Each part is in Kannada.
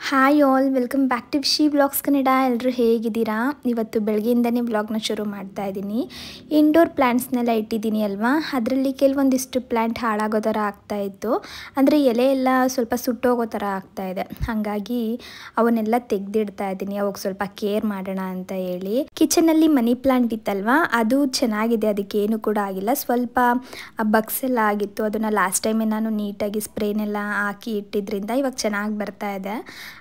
Hi all, welcome back to she blogs Kannada. ಎಲ್ಲರೂ ಹೇಗಿದ್ದೀರಾ? ಇವತ್ತು ಬೆಳಗ್ಗೆಯಿಂದನೇ ಬ್ಲಾಗ್ನ ಶುರು ಮಾಡ್ತಾ ಇದ್ದೀನಿ. ಇಂಡೋರ್ ಪ್ಲ್ಯಾಂಟ್ಸ್ನೆಲ್ಲ ಇಟ್ಟಿದ್ದೀನಿ ಅಲ್ವಾ, ಅದರಲ್ಲಿ ಕೆಲವೊಂದಿಷ್ಟು ಪ್ಲ್ಯಾಂಟ್ ಹಾಳಾಗೋ ಥರ ಆಗ್ತಾಯಿತ್ತು. ಅಂದರೆ ಎಲೆ ಎಲ್ಲ ಸ್ವಲ್ಪ ಸುಟ್ಟೋಗೋ ಥರ ಆಗ್ತಾಯಿದೆ. ಹಾಗಾಗಿ ಅವನ್ನೆಲ್ಲ ತೆಗೆದಿಡ್ತಾ ಇದ್ದೀನಿ, ಅವಾಗ ಸ್ವಲ್ಪ ಕೇರ್ ಮಾಡೋಣ ಅಂತ ಹೇಳಿ. ಕಿಚನಲ್ಲಿ ಮನಿ ಪ್ಲ್ಯಾಂಟ್ ಇತ್ತಲ್ವಾ, ಅದು ಚೆನ್ನಾಗಿದೆ, ಅದಕ್ಕೇನು ಕೂಡ ಆಗಿಲ್ಲ. ಸ್ವಲ್ಪ ಬಗ್ಸ್ ಎಲ್ಲ ಆಗಿತ್ತು, ಅದನ್ನು ಲಾಸ್ಟ್ ಟೈಮೇ ನಾನು ನೀಟಾಗಿ ಸ್ಪ್ರೇನೆಲ್ಲ ಹಾಕಿ ಇಟ್ಟಿದ್ರಿಂದ ಇವಾಗ ಚೆನ್ನಾಗಿ ಬರ್ತಾ ಇದೆ.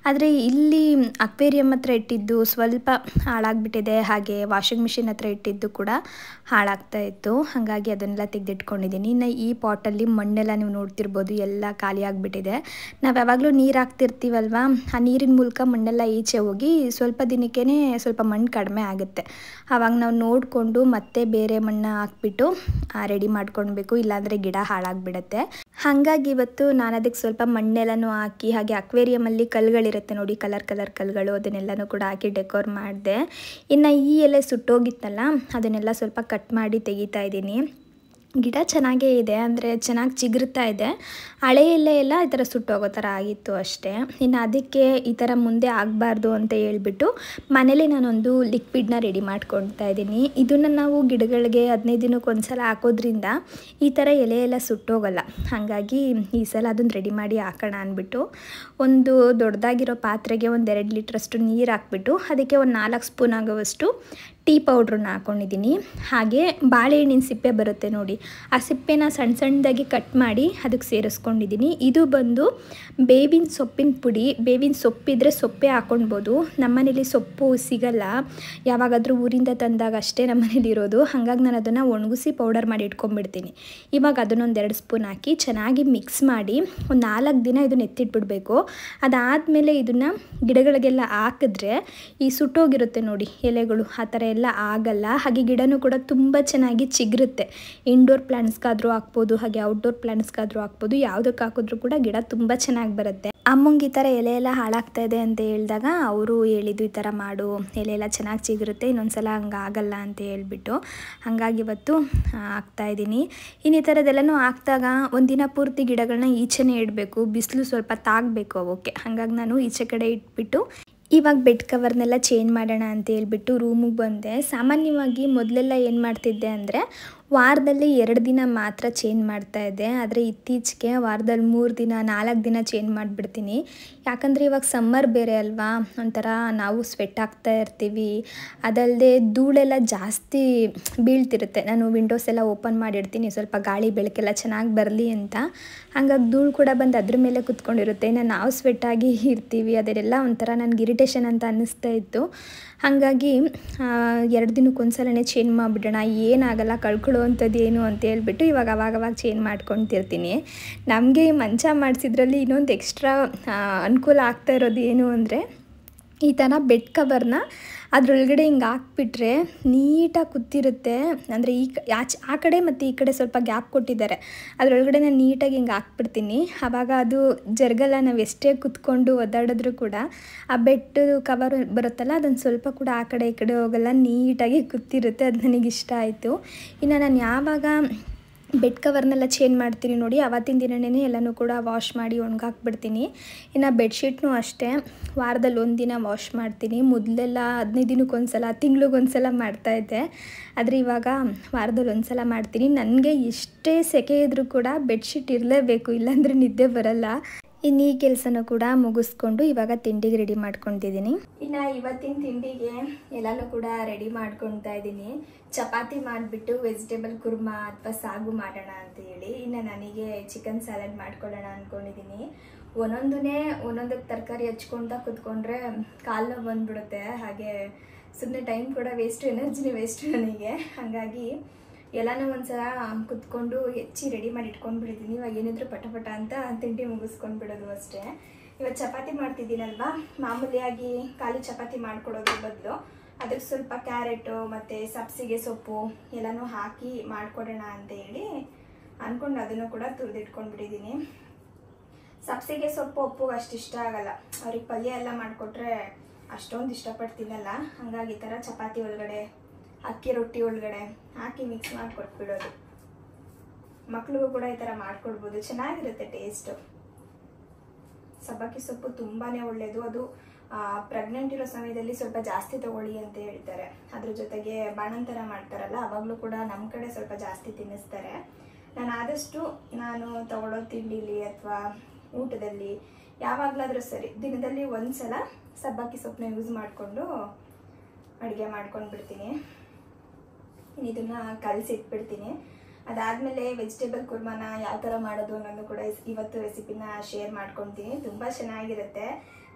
ಆದರೆ ಇಲ್ಲಿ ಅಕ್ವೇರಿಯಂ ಹತ್ರ ಇಟ್ಟಿದ್ದು ಸ್ವಲ್ಪ ಹಾಳಾಗಿಬಿಟ್ಟಿದೆ, ಹಾಗೆ ವಾಷಿಂಗ್ ಮಿಷಿನ್ ಹತ್ರ ಇಟ್ಟಿದ್ದು ಕೂಡ ಹಾಳಾಗ್ತಾ ಇತ್ತು. ಹಾಗಾಗಿ ಅದನ್ನೆಲ್ಲ ತೆಗೆದಿಟ್ಕೊಂಡಿದ್ದೀನಿ. ಇನ್ನು ಈ ಪಾಟಲ್ಲಿ ಮಣ್ಣೆಲ್ಲ ನೀವು ನೋಡ್ತಿರ್ಬೋದು, ಎಲ್ಲ ಖಾಲಿ ಆಗಿಬಿಟ್ಟಿದೆ. ನಾವು ಯಾವಾಗಲೂ ನೀರು ಹಾಕ್ತಿರ್ತೀವಲ್ವ, ಆ ನೀರಿನ ಮೂಲಕ ಮಣ್ಣೆಲ್ಲ ಈಚೆ ಹೋಗಿ ಸ್ವಲ್ಪ ದಿನಕ್ಕೇ ಸ್ವಲ್ಪ ಮಣ್ಣು ಕಡಿಮೆ ಆಗುತ್ತೆ. ಆವಾಗ ನಾವು ನೋಡಿಕೊಂಡು ಮತ್ತೆ ಬೇರೆ ಮಣ್ಣು ಹಾಕ್ಬಿಟ್ಟು ರೆಡಿ ಮಾಡ್ಕೊಳ್ಬೇಕು, ಇಲ್ಲಾಂದರೆ ಗಿಡ ಹಾಳಾಗಿಬಿಡುತ್ತೆ. ಹಾಗಾಗಿ ಇವತ್ತು ನಾನು ಅದಕ್ಕೆ ಸ್ವಲ್ಪ ಮಣ್ಣೆಲ್ಲನೂ ಹಾಕಿ, ಹಾಗೆ ಅಕ್ವೇರಿಯಮಲ್ಲಿ ಕಲ್ಲುಗಳಿರುತ್ತೆ ನೋಡಿ, ಕಲರ್ ಕಲ್ಲುಗಳು, ಅದನ್ನೆಲ್ಲನೂ ಕೂಡ ಹಾಕಿ ಡೆಕೋರ್ ಮಾಡಿದೆ. ಇನ್ನು ಈ ಎಲೆ ಸುಟ್ಟೋಗಿತ್ತಲ್ಲ, ಅದನ್ನೆಲ್ಲ ಸ್ವಲ್ಪ ಕಟ್ ಮಾಡಿ ತೆಗಿತಾ ಇದ್ದೀನಿ. ಗಿಡ ಚೆನ್ನಾಗೇ ಇದೆ, ಅಂದರೆ ಚೆನ್ನಾಗಿ ಚಿಗುರ್ತಾ ಇದೆ. ಹಳೆ ಎಲೆ ಎಲ್ಲ ಈ ಥರ ಸುಟ್ಟೋಗೋ ಥರ ಆಗಿತ್ತು ಅಷ್ಟೇ. ಇನ್ನು ಅದಕ್ಕೆ ಈ ಥರ ಮುಂದೆ ಆಗಬಾರ್ದು ಅಂತ ಹೇಳ್ಬಿಟ್ಟು ಮನೇಲಿ ನಾನೊಂದು ಲಿಕ್ವಿಡ್ನ ರೆಡಿ ಮಾಡ್ಕೊಳ್ತಾ ಇದ್ದೀನಿ. ಇದನ್ನು ನಾವು ಗಿಡಗಳಿಗೆ 15 ದಿನಕ್ಕೆ ಒಂದ್ಸಲ ಹಾಕೋದ್ರಿಂದ ಈ ಥರ ಎಲೆ ಎಲ್ಲ ಸುಟ್ಟೋಗಲ್ಲ. ಹಾಗಾಗಿ ಈ ಸಲ ಅದನ್ನು ರೆಡಿ ಮಾಡಿ ಹಾಕೋಣ ಅಂದ್ಬಿಟ್ಟು ಒಂದು ದೊಡ್ಡದಾಗಿರೋ ಪಾತ್ರೆಗೆ 1-2 ಲೀಟ್ರಷ್ಟು ನೀರು ಹಾಕ್ಬಿಟ್ಟು ಅದಕ್ಕೆ ಒಂದು 4 ಸ್ಪೂನ್ ಆಗುವಷ್ಟು ಟೀ ಪೌಡ್ರನ್ನ ಹಾಕ್ಕೊಂಡಿದ್ದೀನಿ. ಹಾಗೆ ಬಾಳೆಹಣ್ಣಿನ ಸಿಪ್ಪೆ ಬರುತ್ತೆ ನೋಡಿ, ಆ ಸಿಪ್ಪೆನ ಸಣ್ಣ ಸಣ್ಣದಾಗಿ ಕಟ್ ಮಾಡಿ ಅದಕ್ಕೆ ಸೇರಿಸ್ಕೊಂಡಿದ್ದೀನಿ. ಇದು ಬಂದು ಬೇವಿನ ಸೊಪ್ಪಿನ ಪುಡಿ. ಬೇವಿನ ಸೊಪ್ಪಿದ್ರೆ ಸೊಪ್ಪೆ ಹಾಕ್ಕೊಳ್ಬೋದು. ನಮ್ಮನೇಲಿ ಸೊಪ್ಪು ಸಿಗಲ್ಲ, ಯಾವಾಗಾದರೂ ಊರಿಂದ ತಂದಾಗ ಅಷ್ಟೇ ನಮ್ಮನೇಲಿ ಇರೋದು. ಹಾಗಾಗಿ ನಾನು ಅದನ್ನು ಒಣಗಿಸಿ ಪೌಡರ್ ಮಾಡಿ ಇಟ್ಕೊಂಡ್ಬಿಡ್ತೀನಿ. ಇವಾಗ ಅದನ್ನೊಂದು 2 ಸ್ಪೂನ್ ಹಾಕಿ ಚೆನ್ನಾಗಿ ಮಿಕ್ಸ್ ಮಾಡಿ ಒಂದು 4 ದಿನ ಇದನ್ನು ಎತ್ತಿಟ್ಬಿಡ್ಬೇಕು. ಅದಾದಮೇಲೆ ಇದನ್ನು ಗಿಡಗಳಿಗೆಲ್ಲ ಹಾಕಿದ್ರೆ ಈ ಸುಟ್ಟೋಗಿರುತ್ತೆ ನೋಡಿ ಎಲೆಗಳು, ಆ ಥರ ಎಲ್ಲ ಆಗಲ್ಲ. ಹಾಗೆ ಗಿಡನೂ ಕೂಡ ತುಂಬ ಚೆನ್ನಾಗಿ ಚಿಗುರುತ್ತೆ. ಇಂಡೋರ್ ಪ್ಲ್ಯಾಂಟ್ಸ್ಗಾದರೂ ಹಾಕ್ಬೋದು, ಹಾಗೆ ಔಟ್ಡೋರ್ ಪ್ಲ್ಯಾಂಟ್ಸ್ಗಾದರೂ ಹಾಕ್ಬೋದು. ಯಾವುದಕ್ಕೆ ಹಾಕಿದ್ರೂ ಕೂಡ ಗಿಡ ತುಂಬ ಚೆನ್ನಾಗಿ ಬರುತ್ತೆ. ಅಮ್ಮಂಗೆ ಈ ಥರ ಎಲೆ ಎಲ್ಲ ಹಾಳಾಗ್ತಾ ಇದೆ ಅಂತ ಹೇಳಿದಾಗ ಅವರು ಹೇಳಿದ್ದು, ಈ ಥರ ಮಾಡು, ಎಲೆ ಎಲ್ಲ ಚೆನ್ನಾಗಿ ಚಿಗುರುತ್ತೆ, ಇನ್ನೊಂದ್ಸಲ ಹಂಗೆ ಆಗಲ್ಲ ಅಂತ ಹೇಳ್ಬಿಟ್ಟು. ಹಾಗಾಗಿ ಇವತ್ತು ಹಾಕ್ತಾಯಿದ್ದೀನಿ. ಇನ್ನು ಈ ಥರದ್ದೆಲ್ಲನೂ ಹಾಕಿದಾಗ ಒಂದಿನ ಪೂರ್ತಿ ಗಿಡಗಳನ್ನ ಈಚೆನೇ ಇಡಬೇಕು, ಬಿಸಿಲು ಸ್ವಲ್ಪ ತಾಗಬೇಕು ಅವಕ್ಕೆ. ಹಾಗಾಗಿ ನಾನು ಈಚೆ ಕಡೆ ಇಟ್ಬಿಟ್ಟು ಇವಾಗ ಬೆಡ್ ಕವರ್ನೆಲ್ಲ ಚೇಂಜ್ ಮಾಡೋಣ ಅಂತ ಹೇಳ್ಬಿಟ್ಟು ರೂಮಿಗೆ ಬಂದೆ. ಸಾಮಾನ್ಯವಾಗಿ ಮೊದಲೆಲ್ಲ ಏನು ಮಾಡ್ತಿದ್ದೆ ಅಂದರೆ ವಾರದಲ್ಲಿ 2 ದಿನ ಮಾತ್ರ ಚೇಂಜ್ ಮಾಡ್ತಾಯಿದ್ದೆ. ಆದರೆ ಇತ್ತೀಚೆಗೆ ವಾರದಲ್ಲಿ 3 ದಿನ 4 ದಿನ ಚೇಂಜ್ ಮಾಡಿಬಿಡ್ತೀನಿ. ಯಾಕಂದರೆ ಇವಾಗ ಸಮ್ಮರ್ ಬೇರೆ ಅಲ್ವಾ, ಒಂಥರ ನಾವು ಸ್ವೆಟ್ ಆಗ್ತಾ ಇರ್ತೀವಿ. ಅದಲ್ಲದೆ ಧೂಳೆಲ್ಲ ಜಾಸ್ತಿ ಬೀಳ್ತಿರುತ್ತೆ. ನಾನು ವಿಂಡೋಸ್ ಎಲ್ಲ ಓಪನ್ ಮಾಡಿರ್ತೀನಿ, ಸ್ವಲ್ಪ ಗಾಳಿ ಬೆಳಕೆಲ್ಲ ಚೆನ್ನಾಗಿ ಬರಲಿ ಅಂತ. ಹಾಗಾಗಿ ಧೂಳು ಕೂಡ ಬಂದು ಅದ್ರ ಮೇಲೆ ಕುತ್ಕೊಂಡಿರುತ್ತೆ. ಇನ್ನು ನಾವು ಸ್ವೆಟ್ಟಾಗಿ ಇರ್ತೀವಿ, ಅದೆಲ್ಲ ಒಂಥರ ನನಗೆ ಇರಿಟೇಷನ್ ಅಂತ ಅನ್ನಿಸ್ತಾ ಇತ್ತು. ಹಾಗಾಗಿ 2 ದಿನಕ್ಕೆ ಒಂದ್ಸಲನೇ ಚೇಂಜ್ ಮಾಡಿಬಿಡೋಣ, ಏನಾಗಲ್ಲ, ಕಳ್ಕೊಳ್ಳೋ ಅಂಥದ್ದು ಏನು ಅಂತ ಹೇಳ್ಬಿಟ್ಟು ಇವಾಗ ಅವಾಗವಾಗ ಚೇಂಜ್ ಮಾಡ್ಕೊತಿರ್ತೀನಿ. ನಮಗೆ ಈ ಮಂಚ ಮಾಡಿಸಿದ್ರಲ್ಲಿ ಇನ್ನೊಂದು ಎಕ್ಸ್ಟ್ರಾ ಅನುಕೂಲ ಆಗ್ತಾ ಇರೋದು ಏನು ಅಂದರೆ, ಈ ಥರ ಬೆಡ್ ಕವರ್ನ ಅದರೊಳಗಡೆ ಹಿಂಗೆ ಹಾಕ್ಬಿಟ್ರೆ ನೀಟಾಗಿ ಕೂತಿರುತ್ತೆ. ಅಂದರೆ ಆ ಕಡೆ ಮತ್ತು ಈ ಕಡೆ ಸ್ವಲ್ಪ ಗ್ಯಾಪ್ ಕೊಟ್ಟಿದ್ದಾರೆ, ಅದರೊಳಗಡೆ ನಾನು ನೀಟಾಗಿ ಹಿಂಗೆ ಹಾಕ್ಬಿಡ್ತೀನಿ. ಆವಾಗ ಅದು ಜರುಗಲ್ಲ. ನಾವು ಎಷ್ಟೇ ಕೂತ್ಕೊಂಡು ಒದ್ದಾಡಿದ್ರೂ ಕೂಡ ಆ ಬೆಡ್ ಕವರ್ ಬರುತ್ತಲ್ಲ, ಅದನ್ನು ಸ್ವಲ್ಪ ಕೂಡ ಆ ಕಡೆ ಈ ಕಡೆ ಹೋಗಲ್ಲ, ನೀಟಾಗಿ ಕೂತಿರುತ್ತೆ. ಅದು ನನಗಿಷ್ಟ ಆಯಿತು. ಇನ್ನು ನಾನು ಯಾವಾಗ ಬೆಡ್ ಕವರ್ನೆಲ್ಲ ಚೇಂಜ್ ಮಾಡ್ತೀನಿ ನೋಡಿ, ಆವತ್ತಿನ ದಿನವೇ ಎಲ್ಲನೂ ಕೂಡ ವಾಶ್ ಮಾಡಿ ಒಣಗಾಕ್ಬಿಡ್ತೀನಿ. ಇನ್ನು ಬೆಡ್ಶೀಟ್ನೂ ಅಷ್ಟೇ ವಾರದಲ್ಲಿ 1 ದಿನ ವಾಶ್ ಮಾಡ್ತೀನಿ. ಮೊದಲೆಲ್ಲ 15 ದಿನಕ್ಕೆ ಒಂದ್ಸಲ, ತಿಂಗಳಿಗೊಂದ್ಸಲ ಮಾಡ್ತಾಯಿದ್ದೆ. ಆದರೆ ಇವಾಗ ವಾರದಲ್ಲಿ 1 ಸಲ ಮಾಡ್ತೀನಿ. ನನಗೆ ಎಷ್ಟೇ ಸೆಕೆ ಇದ್ದರೂ ಕೂಡ ಬೆಡ್ಶೀಟ್ ಇರಲೇಬೇಕು, ಇಲ್ಲಾಂದರೆ ನಿದ್ದೆ ಬರಲ್ಲ. ಇನ್ನು ಈ ಕೆಲಸನೂ ಕೂಡ ಮುಗಿಸ್ಕೊಂಡು ಇವಾಗ ತಿಂಡಿಗೆ ರೆಡಿ ಮಾಡ್ಕೊತಿದ್ದೀನಿ. ಇನ್ನು ಇವತ್ತಿನ ತಿಂಡಿಗೆ ಎಲ್ಲನೂ ಕೂಡ ರೆಡಿ ಮಾಡ್ಕೊತಾ ಇದ್ದೀನಿ. ಚಪಾತಿ ಮಾಡಿಬಿಟ್ಟು ವೆಜಿಟೇಬಲ್ ಕುರ್ಮಾ ಅಥವಾ ಸಾಗು ಮಾಡೋಣ ಅಂತ ಹೇಳಿ. ಇನ್ನು ನನಗೆ ಚಿಕನ್ ಸ್ಯಾಲಡ್ ಮಾಡ್ಕೊಳ್ಳೋಣ ಅಂದ್ಕೊಂಡಿದ್ದೀನಿ. ಒಂದೊಂದಕ್ಕೆ ತರಕಾರಿ ಹಚ್ಕೊಳ್ತಾ ಕೂತ್ಕೊಂಡ್ರೆ ಕಾಲು ನೋವು ಬಂದುಬಿಡುತ್ತೆ. ಹಾಗೆ ಸುಮ್ಮನೆ ಟೈಮ್ ಕೂಡ ವೇಸ್ಟು, ಎನರ್ಜಿನೇ ವೇಸ್ಟು ನನಗೆ. ಹಾಗಾಗಿ ಎಲ್ಲನೂ ಒಂದ್ಸಲ ಕುತ್ಕೊಂಡು ಹೆಚ್ಚಿ ರೆಡಿ ಮಾಡಿ ಇಟ್ಕೊಂಡ್ಬಿಟ್ಟಿದ್ದೀನಿ. ಇವಾಗ ಏನಿದ್ರು ಪಟ ಅಂತ ತಿಂಡಿ ಮುಗಿಸ್ಕೊಂಡು ಬಿಡೋದು ಅಷ್ಟೇ. ಇವಾಗ ಚಪಾತಿ ಮಾಡ್ತಿದ್ದೀನಲ್ವಾ, ಮಾಮೂಲಿಯಾಗಿ ಖಾಲಿ ಚಪಾತಿ ಮಾಡ್ಕೊಡೋದ್ರ ಬದಲು ಅದಕ್ಕೆ ಸ್ವಲ್ಪ ಕ್ಯಾರೆಟು ಮತ್ತು ಸಬ್ಸಿಗೆ ಸೊಪ್ಪು ಎಲ್ಲನೂ ಹಾಕಿ ಮಾಡಿಕೊಡೋಣ ಅಂತ ಹೇಳಿ ಅಂದ್ಕೊಂಡು ಅದನ್ನು ಕೂಡ ತುರಿದಿಟ್ಕೊಂಡ್ಬಿಟ್ಟಿದ್ದೀನಿ. ಸಬ್ಸಿಗೆ ಸೊಪ್ಪು ಒಪ್ಪುಗೆ ಅಷ್ಟು ಇಷ್ಟ ಆಗಲ್ಲ, ಅವ್ರಿಗೆ ಪಲ್ಯ ಎಲ್ಲ ಮಾಡಿಕೊಟ್ರೆ ಅಷ್ಟೊಂದು ಇಷ್ಟಪಟ್ಟು ತಿನ್ನಲ್ಲ. ಹಾಗಾಗಿ ಈ ಥರ ಚಪಾತಿ ಒಳಗಡೆ, ಅಕ್ಕಿ ರೊಟ್ಟಿ ಒಳಗಡೆ ಹಾಕಿ ಮಿಕ್ಸ್ ಮಾಡಿ ಕೊಟ್ಬಿಡೋದು. ಮಕ್ಳಿಗೂ ಕೂಡ ಈ ಥರ ಮಾಡಿಕೊಡ್ಬೋದು, ಚೆನ್ನಾಗಿರುತ್ತೆ ಟೇಸ್ಟು. ಸಬ್ಬಕ್ಕಿ ಸೊಪ್ಪು ತುಂಬಾ ಒಳ್ಳೆಯದು. ಅದು ಪ್ರೆಗ್ನೆಂಟ್ ಇರೋ ಸಮಯದಲ್ಲಿ ಸ್ವಲ್ಪ ಜಾಸ್ತಿ ತಗೊಳ್ಳಿ ಅಂತ ಹೇಳ್ತಾರೆ. ಅದ್ರ ಜೊತೆಗೆ ಬಾಣಂತರ ಮಾಡ್ತಾರಲ್ಲ, ಅವಾಗಲೂ ಕೂಡ ನಮ್ಮ ಕಡೆ ಸ್ವಲ್ಪ ಜಾಸ್ತಿ ತಿನ್ನಿಸ್ತಾರೆ. ನಾನು ಆದಷ್ಟು ತಗೊಳ್ಳೋ ತಿಂಡಿಲಿ ಅಥವಾ ಊಟದಲ್ಲಿ ಯಾವಾಗಲಾದರೂ ಸರಿ ದಿನದಲ್ಲಿ ಒಂದ್ಸಲ ಸಬ್ಬಕ್ಕಿ ಸೊಪ್ಪನ್ನ ಯೂಸ್ ಮಾಡಿಕೊಂಡು ಅಡುಗೆ ಮಾಡ್ಕೊಂಡು ಬಿಡ್ತೀನಿ. ಇದನ್ನು ಕಲಸಿಟ್ಬಿಡ್ತೀನಿ. ಅದಾದಮೇಲೆ ವೆಜಿಟೇಬಲ್ ಕುರ್ಮಾನ ಯಾವ ಥರ ಮಾಡೋದು ಅನ್ನೋದು ಕೂಡ ಇವತ್ತು ರೆಸಿಪಿನ ಶೇರ್ ಮಾಡ್ಕೊತೀನಿ. ತುಂಬ ಚೆನ್ನಾಗಿರುತ್ತೆ.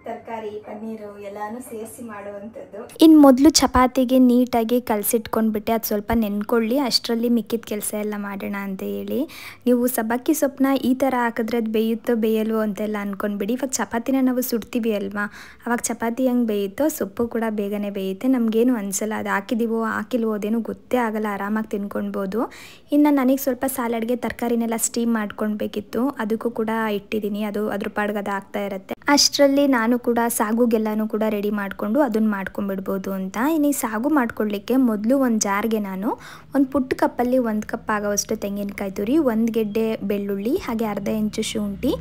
ತರಕಾರಿ, ಪನ್ನೀರು ಎಲ್ಲಾನು ಸೇರಿಸಿ ಮಾಡುವಂಥದ್ದು. ಇನ್ನು ಮೊದಲು ಚಪಾತಿಗೆ ನೀಟಾಗಿ ಕಲಸಿಟ್ಕೊಂಡ್ಬಿಟ್ಟೆ, ಅದು ಸ್ವಲ್ಪ ನೆನ್ಕೊಳ್ಳಿ, ಅಷ್ಟರಲ್ಲಿ ಮಿಕ್ಕಿದ ಕೆಲಸ ಎಲ್ಲ ಮಾಡೋಣ ಅಂತ ಹೇಳಿ. ನೀವು ಸಬ್ಬಕ್ಕಿ ಸೊಪ್ಪನ್ನ ಈ ಥರ ಹಾಕಿದ್ರೆ ಅದು ಬೇಯುತ್ತೋ ಬೇಯಲ್ವೋ ಅಂತೆಲ್ಲ ಅಂದ್ಕೊಂಡ್ಬಿಡಿ. ಇವಾಗ ಚಪಾತಿನ ನಾವು ಸುಡ್ತೀವಿ ಅಲ್ವಾ, ಅವಾಗ ಚಪಾತಿ ಹೆಂಗೆ ಬೇಯುತ್ತೋ ಸೊಪ್ಪು ಕೂಡ ಬೇಗನೆ ಬೇಯುತ್ತೆ. ನಮಗೇನು ಅನಿಸಲ್ಲ, ಅದು ಹಾಕಿದ್ದೀವೋ ಹಾಕಿಲ್ವೋ ಅದೇನು ಗೊತ್ತೇ ಆಗಲ್ಲ, ಆರಾಮಾಗಿ ತಿನ್ಕೊಳ್ಬೋದು. ಇನ್ನು ನನಗೆ ಸ್ವಲ್ಪ ಸಾಲಡ್ಗೆ ತರಕಾರಿನೆಲ್ಲ ಸ್ಟೀಮ್ ಮಾಡ್ಕೊಳ್ಬೇಕಿತ್ತು, ಅದಕ್ಕೂ ಕೂಡ ಇಟ್ಟಿದ್ದೀನಿ. ಅದು ಅದ್ರ ಪಾಡ್ಗೆ ಅದು ಆಗ್ತಾ ಇರುತ್ತೆ. ಅಷ್ಟರಲ್ಲಿ ನಾನು ಕೂಡ ಸಾಗುಗೆಲ್ಲನೂ ಕೂಡ ರೆಡಿ ಮಾಡಿಕೊಂಡು ಅದನ್ನು ಮಾಡ್ಕೊಂಡ್ಬಿಡ್ಬೋದು ಅಂತ. ಇನ್ನು ಈ ಸಾಗು ಮಾಡ್ಕೊಳ್ಳಿಕ್ಕೆ ಮೊದಲು ಒಂದು ಜಾರ್ಗೆ ನಾನು ಒಂದು ಪುಟ್ಟ ಕಪ್ಪಲ್ಲಿ 1 ಕಪ್ ಆಗೋವಷ್ಟು ತೆಂಗಿನಕಾಯಿ ತುರಿ, 1 ಗೆಡ್ಡೆ ಬೆಳ್ಳುಳ್ಳಿ, ಹಾಗೆ ಅರ್ಧ ಇಂಚು ಶುಂಠಿ,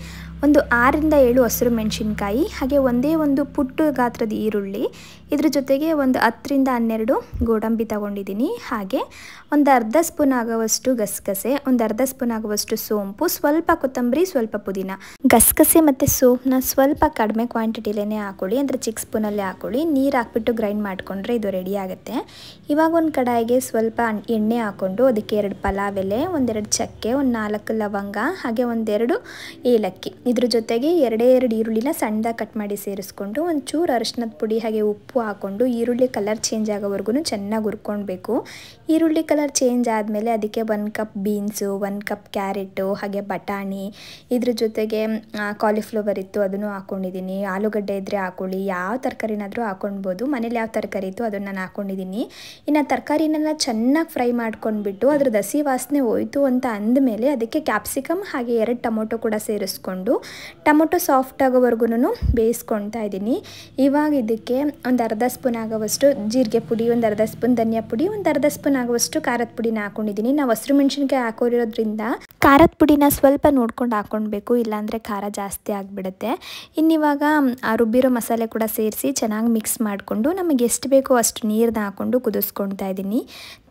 ಒಂದು 6 ರಿಂದ 7 ಹಸಿರು ಮೆಣಸಿನ್ಕಾಯಿ, ಹಾಗೆ ಒಂದೇ ಒಂದು ಪುಟ್ಟ ಗಾತ್ರದ ಈರುಳ್ಳಿ, ಇದ್ರ ಜೊತೆಗೆ ಒಂದು 10 ರಿಂದ 12 ಗೋಡಂಬಿ ತಗೊಂಡಿದ್ದೀನಿ. ಹಾಗೆ ಒಂದು ಅರ್ಧ ಸ್ಪೂನ್ ಆಗುವಷ್ಟು ಗಸಗಸೆ, ಒಂದು ಅರ್ಧ ಸ್ಪೂನ್ ಆಗುವಷ್ಟು ಸೋಂಪು, ಸ್ವಲ್ಪ ಕೊತ್ತಂಬರಿ, ಸ್ವಲ್ಪ ಪುದೀನ. ಗಸಗಸೆ ಮತ್ತು ಸೋಂಪನ್ನ ಸ್ವಲ್ಪ ಕಡಿಮೆ ಕ್ವಾಂಟಿಟಿಲೇ ಹಾಕೊಳ್ಳಿ, ಅಂದರೆ ಚಿಕ್ಕ ಸ್ಪೂನಲ್ಲೇ ಹಾಕೊಳ್ಳಿ. ನೀರು ಹಾಕ್ಬಿಟ್ಟು ಗ್ರೈಂಡ್ ಮಾಡಿಕೊಂಡ್ರೆ ಇದು ರೆಡಿ ಆಗುತ್ತೆ. ಇವಾಗ ಒಂದು ಕಡಾಯಿಗೆ ಸ್ವಲ್ಪ ಎಣ್ಣೆ ಹಾಕ್ಕೊಂಡು ಅದಕ್ಕೆ 2 ಪಲಾವ್ ಎಲೆ, 1-2 ಚಕ್ಕೆ, ಒಂದು 4 ಲವಂಗ, ಹಾಗೆ 1-2 ಏಲಕ್ಕಿ, ಇದ್ರ ಜೊತೆಗೆ 2 ಈರುಳ್ಳಿನ ಸಣ್ಣದಾಗಿ ಕಟ್ ಮಾಡಿ ಸೇರಿಸ್ಕೊಂಡು ಒಂಚೂರು ಅರಿಶಿನದ ಪುಡಿ ಹಾಗೆ ಉಪ್ಪು ಹಾಕ್ಕೊಂಡು ಈರುಳ್ಳಿ ಕಲರ್ ಚೇಂಜ್ ಆಗೋವರೆಗೂ ಚೆನ್ನಾಗಿ ಹುರ್ಕೊಳ್ಬೇಕು. ಈರುಳ್ಳಿ ಕಲರ್ ಚೇಂಜ್ ಆದಮೇಲೆ ಅದಕ್ಕೆ 1 ಕಪ್ ಬೀನ್ಸು, 1 ಕಪ್ ಕ್ಯಾರೆಟು, ಹಾಗೆ ಬಟಾಣಿ, ಇದ್ರ ಜೊತೆಗೆ ಕಾಲಿಫ್ಲವರ್ ಇತ್ತು ಅದನ್ನು ಹಾಕ್ಕೊಂಡಿದ್ದೀನಿ. ಆಲೂಗಡ್ಡೆ ಇದ್ದರೆ ಹಾಕ್ಕೊಳ್ಳಿ, ಯಾವ ತರಕಾರಿನಾದರೂ ಹಾಕ್ಕೊಳ್ಬೋದು. ಮನೇಲಿ ಯಾವ ತರಕಾರಿ ಇತ್ತು ಅದನ್ನು ನಾನು ಹಾಕ್ಕೊಂಡಿದ್ದೀನಿ. ಇನ್ನು ತರಕಾರಿನೆಲ್ಲ ಚೆನ್ನಾಗಿ ಫ್ರೈ ಮಾಡ್ಕೊಂಡ್ಬಿಟ್ಟು ಅದ್ರದ್ದು ಹಸಿ ವಾಸನೆ ಹೋಯಿತು ಅಂತ ಅಂದಮೇಲೆ ಅದಕ್ಕೆ ಕ್ಯಾಪ್ಸಿಕಮ್ ಹಾಗೆ 2 ಟೊಮೊಟೊ ಕೂಡ ಸೇರಿಸ್ಕೊಂಡು ಟೊಮೊಟೊ ಸಾಫ್ಟ್ ಆಗೋವರೆಗೂ ಬೇಯಿಸ್ಕೊಳ್ತಾ ಇದ್ದೀನಿ. ಇವಾಗ ಇದಕ್ಕೆ ಒಂದು ಅರ್ಧ ಸ್ಪೂನ್ ಆಗೋವಷ್ಟು ಜೀರಿಗೆ ಪುಡಿ, ಒಂದು ಅರ್ಧ ಸ್ಪೂನ್ ಧನಿಯಾ ಪುಡಿ, ಒಂದು ಅರ್ಧ ಸ್ಪೂನ್ ಆಗುವಷ್ಟು ಖಾರದ ಪುಡಿನ ಹಾಕ್ಕೊಂಡಿದ್ದೀನಿ. ನಾವು ಹಸಿರು ಮೆಣಸಿನ್ಕಾಯಿ ಹಾಕೋರಿರೋದ್ರಿಂದ ಖಾರದ ಪುಡಿನ ಸ್ವಲ್ಪ ನೋಡ್ಕೊಂಡು ಹಾಕ್ಕೊಳ್ಬೇಕು, ಇಲ್ಲಾಂದರೆ ಖಾರ ಜಾಸ್ತಿ ಆಗಿಬಿಡುತ್ತೆ. ಇನ್ನಿವಾಗ ರುಬ್ಬಿರೋ ಮಸಾಲೆ ಕೂಡ ಸೇರಿಸಿ ಚೆನ್ನಾಗಿ ಮಿಕ್ಸ್ ಮಾಡಿಕೊಂಡು ನಮಗೆ ಎಷ್ಟು ಬೇಕೋ ಅಷ್ಟು ನೀರನ್ನ ಹಾಕ್ಕೊಂಡು ಕುದಿಸ್ಕೊಳ್ತಾ ಇದ್ದೀನಿ.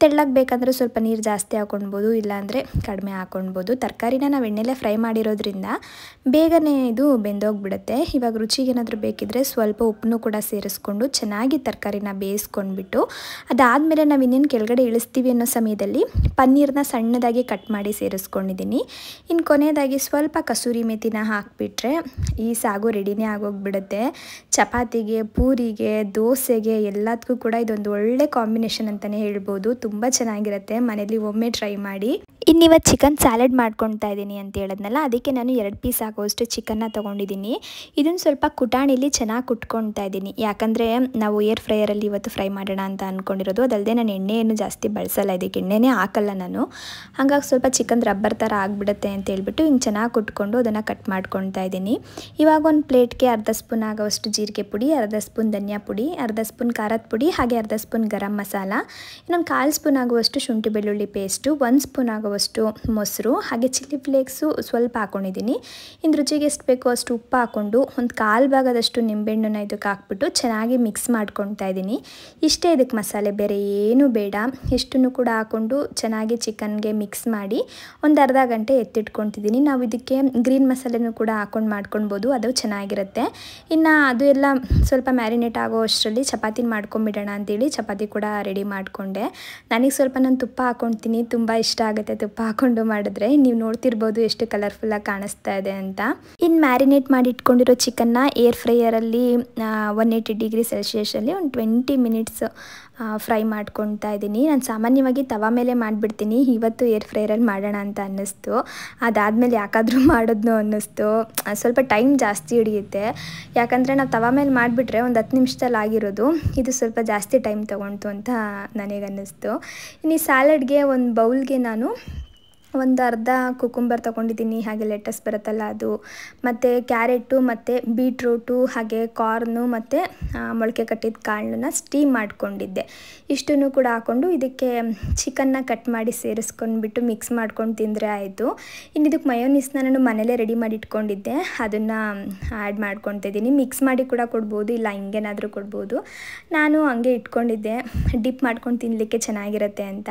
ತೆಳ್ಳಗೆ ಬೇಕಂದರೆ ಸ್ವಲ್ಪ ನೀರು ಜಾಸ್ತಿ ಹಾಕ್ಕೊಳ್ಬೋದು, ಇಲ್ಲಾಂದರೆ ಕಡಿಮೆ ಹಾಕ್ಕೊಳ್ಬೋದು. ತರಕಾರಿನ ನಾವು ಎಣ್ಣೆಲೆ ಫ್ರೈ ಮಾಡಿರೋದ್ರಿಂದ ಬೇಗನೆ ಇದು ಬೆಂದೋಗ್ಬಿಡುತ್ತೆ. ಇವಾಗ ರುಚಿಗೆ ಏನಾದರೂ ಬೇಕಿದ್ದರೆ ಸ್ವಲ್ಪ ಉಪ್ಪನ್ನು ಕೂಡ ಸೇರಿಸ್ಕೊಂಡು ಚೆನ್ನಾಗಿ ತರಕಾರಿನ ಬೇಯಿಸ್ಕೊಂಡ್ಬಿಟ್ಟು ಅದಾದಮೇಲೆ ನಾವು ಇನ್ನೇನು ಕೆಳಗಡೆ ಇಳಿಸ್ತೀವಿ ಅನ್ನೋ ಸಮಯದಲ್ಲಿ ಪನ್ನೀರನ್ನ ಸಣ್ಣದಾಗಿ ಕಟ್ ಮಾಡಿ ಸೇರಿಸ್ಕೊಂಡಿದ್ದೀನಿ. ಇನ್ನು ಕೊನೆಯದಾಗಿ ಸ್ವಲ್ಪ ಕಸೂರಿ ಮೆಥಿನ ಹಾಕಿಬಿಟ್ರೆ ಈ ಸಾಗು ರೆಡಿನೇ ಆಗೋಗ್ಬಿಡುತ್ತೆ. ಚಪಾತಿಗೆ, ಪೂರಿಗೆ, ದೋಸೆಗೆ ಎಲ್ಲದಕ್ಕೂ ಕೂಡ ಇದೊಂದು ಒಳ್ಳೆ ಕಾಂಬಿನೇಷನ್ ಅಂತಲೇ ಹೇಳ್ಬೋದು. ತುಂಬ ಚೆನ್ನಾಗಿರುತ್ತೆ, ಮನೇಲಿ ಒಮ್ಮೆ ಟ್ರೈ ಮಾಡಿ. ಇನ್ನಿವತ್ತು ಚಿಕನ್ ಸ್ಯಾಲೆಡ್ ಮಾಡ್ಕೊಳ್ತಾ ಇದ್ದೀನಿ ಅಂತ ಹೇಳಿದ್ನಲ್ಲ, ಅದಕ್ಕೆ ನಾನು 2 ಪೀಸ್ ಆಗೋಷ್ಟು ಚಿಕನ್ನ ತೊಗೊಂಡಿದ್ದೀನಿ. ಇದನ್ನು ಸ್ವಲ್ಪ ಕುಟಾಣಿಲಿ ಚೆನ್ನಾಗಿ ಕುಟ್ಕೊಳ್ತಾ ಇದ್ದೀನಿ, ಯಾಕಂದರೆ ನಾವು ಏರ್ ಫ್ರೈಯರಲ್ಲಿ ಇವತ್ತು ಫ್ರೈ ಮಾಡೋಣ ಅಂತ ಅಂದ್ಕೊಂಡಿರೋದು. ಅದಲ್ಲದೆ ನಾನು ಎಣ್ಣೆಯನ್ನು ಜಾಸ್ತಿ ಬಳಸಲ್ಲ, ಇದಕ್ಕೆ ಎಣ್ಣೆನೇ ಹಾಕಲ್ಲ ನಾನು. ಹಾಗಾಗಿ ಸ್ವಲ್ಪ ಚಿಕನ್ ರಬ್ಬರ್ ಥರ ಆಗಿಬಿಡುತ್ತೆ ಅಂತ ಹೇಳ್ಬಿಟ್ಟು ಹಿಂಗೆ ಚೆನ್ನಾಗಿ ಕುಟ್ಕೊಂಡು ಅದನ್ನು ಕಟ್ ಮಾಡ್ಕೊಳ್ತಾ ಇದ್ದೀನಿ. ಇವಾಗ ಒಂದು ಪ್ಲೇಟ್ಗೆ ಅರ್ಧ ಸ್ಪೂನ್ ಆಗೋವಷ್ಟು ಜೀರಿಗೆ ಪುಡಿ, ಅರ್ಧ ಸ್ಪೂನ್ ಧನಿಯಾ ಪುಡಿ, ಅರ್ಧ ಸ್ಪೂನ್ ಖಾರದ ಪುಡಿ, ಹಾಗೆ ಅರ್ಧ ಸ್ಪೂನ್ ಗರಂ ಮಸಾಲ, ಇನ್ನೊಂದು 1/4 ಸ್ಪೂನ್ ಆಗುವಷ್ಟು ಶುಂಠಿ ಬೆಳ್ಳುಳ್ಳಿ ಪೇಸ್ಟು, 1 ಸ್ಪೂನ್ ಆಗುವಷ್ಟು ಮೊಸರು, ಹಾಗೆ ಚಿಲ್ಲಿ ಫ್ಲೇಕ್ಸು ಸ್ವಲ್ಪ ಹಾಕ್ಕೊಂಡಿದ್ದೀನಿ. ಇನ್ನು ರುಚಿಗೆ ಎಷ್ಟು ಬೇಕೋ ಅಷ್ಟು ಉಪ್ಪು ಹಾಕ್ಕೊಂಡು ಒಂದು 1/4 ಭಾಗದಷ್ಟು ನಿಂಬೆಹಣ್ಣನ್ನ ಇದಕ್ಕೆ ಹಾಕ್ಬಿಟ್ಟು ಚೆನ್ನಾಗಿ ಮಿಕ್ಸ್ ಮಾಡ್ಕೊಳ್ತಾ ಇದ್ದೀನಿ. ಇಷ್ಟೇ ಇದಕ್ಕೆ ಮಸಾಲೆ, ಬೇರೆ ಏನೂ ಬೇಡ. ಇಷ್ಟನ್ನು ಕೂಡ ಹಾಕ್ಕೊಂಡು ಚೆನ್ನಾಗಿ ಚಿಕನ್ಗೆ ಮಿಕ್ಸ್ ಮಾಡಿ ಒಂದು ಅರ್ಧ ಗಂಟೆ ಎತ್ತಿಟ್ಕೊತಿದ್ದೀನಿ. ನಾವು ಇದಕ್ಕೆ ಗ್ರೀನ್ ಮಸಾಲೆನೂ ಕೂಡ ಹಾಕ್ಕೊಂಡು ಮಾಡ್ಕೊಳ್ಬೋದು, ಅದು ಚೆನ್ನಾಗಿರುತ್ತೆ. ಇನ್ನು ಅದು ಎಲ್ಲ ಸ್ವಲ್ಪ ಮ್ಯಾರಿನೇಟ್ ಆಗೋ ಅಷ್ಟರಲ್ಲಿ ಚಪಾತಿ ಮಾಡ್ಕೊಂಬಿಡೋಣ ಅಂತೇಳಿ ಚಪಾತಿ ಕೂಡ ರೆಡಿ ಮಾಡಿಕೊಂಡೆ. ನನಗೆ ಸ್ವಲ್ಪ ನಾನು ತುಪ್ಪ ಹಾಕ್ಕೊಳ್ತೀನಿ, ತುಂಬ ಇಷ್ಟ ಆಗುತ್ತೆ ತುಪ್ಪ ಹಾಕ್ಕೊಂಡು ಮಾಡಿದ್ರೆ. ನೀವು ನೋಡ್ತಿರ್ಬೋದು ಎಷ್ಟು ಕಲರ್ಫುಲ್ಲಾಗಿ ಕಾಣಿಸ್ತಾ ಇದೆ ಅಂತ. ಇನ್ನು ಮ್ಯಾರಿನೇಟ್ ಮಾಡಿ ಇಟ್ಕೊಂಡಿರೋ ಚಿಕನ್ನ ಏರ್ ಫ್ರೈಯರಲ್ಲಿ 180 ಡಿಗ್ರಿ ಸೆಲ್ಸಿಯಸಲ್ಲಿ ಒಂದು 20 ಮಿನಿಟ್ಸ್ ಫ್ರೈ ಮಾಡ್ಕೊಳ್ತಾ ಇದ್ದೀನಿ. ನಾನು ಸಾಮಾನ್ಯವಾಗಿ ತವಾ ಮೇಲೆ ಮಾಡಿಬಿಡ್ತೀನಿ, ಇವತ್ತು ಏರ್ ಫ್ರೈಯರಲ್ಲಿ ಮಾಡೋಣ ಅಂತ ಅನ್ನಿಸ್ತು. ಅದಾದಮೇಲೆ ಯಾಕಾದರೂ ಮಾಡೋದು ಅನ್ನಿಸ್ತು. ಸ್ವಲ್ಪ ಟೈಮ್ ಜಾಸ್ತಿ ಹಿಡಿಯುತ್ತೆ, ಯಾಕಂದರೆ ನಾವು ತವಾ ಮೇಲೆ ಮಾಡಿಬಿಟ್ರೆ ಒಂದು 10 ನಿಮಿಷದಲ್ಲಿ ಆಗಿರೋದು, ಇದು ಸ್ವಲ್ಪ ಜಾಸ್ತಿ ಟೈಮ್ ತೊಗೊಳ್ತು ಅಂತ ನನಗನ್ನಿಸ್ತು. ಇನ್ನು ಈ ಸ್ಯಾಲಡ್ಗೆ ಒಂದು ಬೌಲ್ಗೆ ನಾನು ಒಂದು ಅರ್ಧ ಕುಕುಂಬರ್ ತೊಗೊಂಡಿದ್ದೀನಿ, ಹಾಗೆ ಲೆಟಸ್ ಬರುತ್ತಲ್ಲ ಅದು, ಮತ್ತು ಕ್ಯಾರೆಟು ಮತ್ತು ಬೀಟ್ರೂಟು ಹಾಗೆ ಕಾರ್ನು ಮತ್ತು ಮೊಳಕೆ ಕಟ್ಟಿದ ಕಾಳನ್ನ ಸ್ಟೀಮ್ ಮಾಡ್ಕೊಂಡಿದ್ದೆ. ಇಷ್ಟನ್ನು ಕೂಡ ಹಾಕ್ಕೊಂಡು ಇದಕ್ಕೆ ಚಿಕನ್ನ ಕಟ್ ಮಾಡಿ ಸೇರಿಸ್ಕೊಂಡ್ಬಿಟ್ಟು ಮಿಕ್ಸ್ ಮಾಡ್ಕೊಂಡು ತಿಂದರೆ ಆಯಿತು. ಇನ್ನು ಇದಕ್ಕೆ ಮಯೋನೀಸ್ನ ನಾನು ಮನೇಲೇ ರೆಡಿ ಮಾಡಿ ಇಟ್ಕೊಂಡಿದ್ದೆ, ಅದನ್ನು ಆ್ಯಡ್ ಮಾಡ್ಕೊತಿದ್ದೀನಿ. ಮಿಕ್ಸ್ ಮಾಡಿ ಕೂಡ ಕೊಡ್ಬೋದು, ಇಲ್ಲ ಹಿಂಗೇನಾದರೂ ಕೊಡ್ಬೋದು. ನಾನು ಹಂಗೆ ಇಟ್ಕೊಂಡಿದ್ದೆ, ಡಿಪ್ ಮಾಡ್ಕೊಂಡು ತಿನ್ನಲಿಕ್ಕೆ ಚೆನ್ನಾಗಿರುತ್ತೆ ಅಂತ.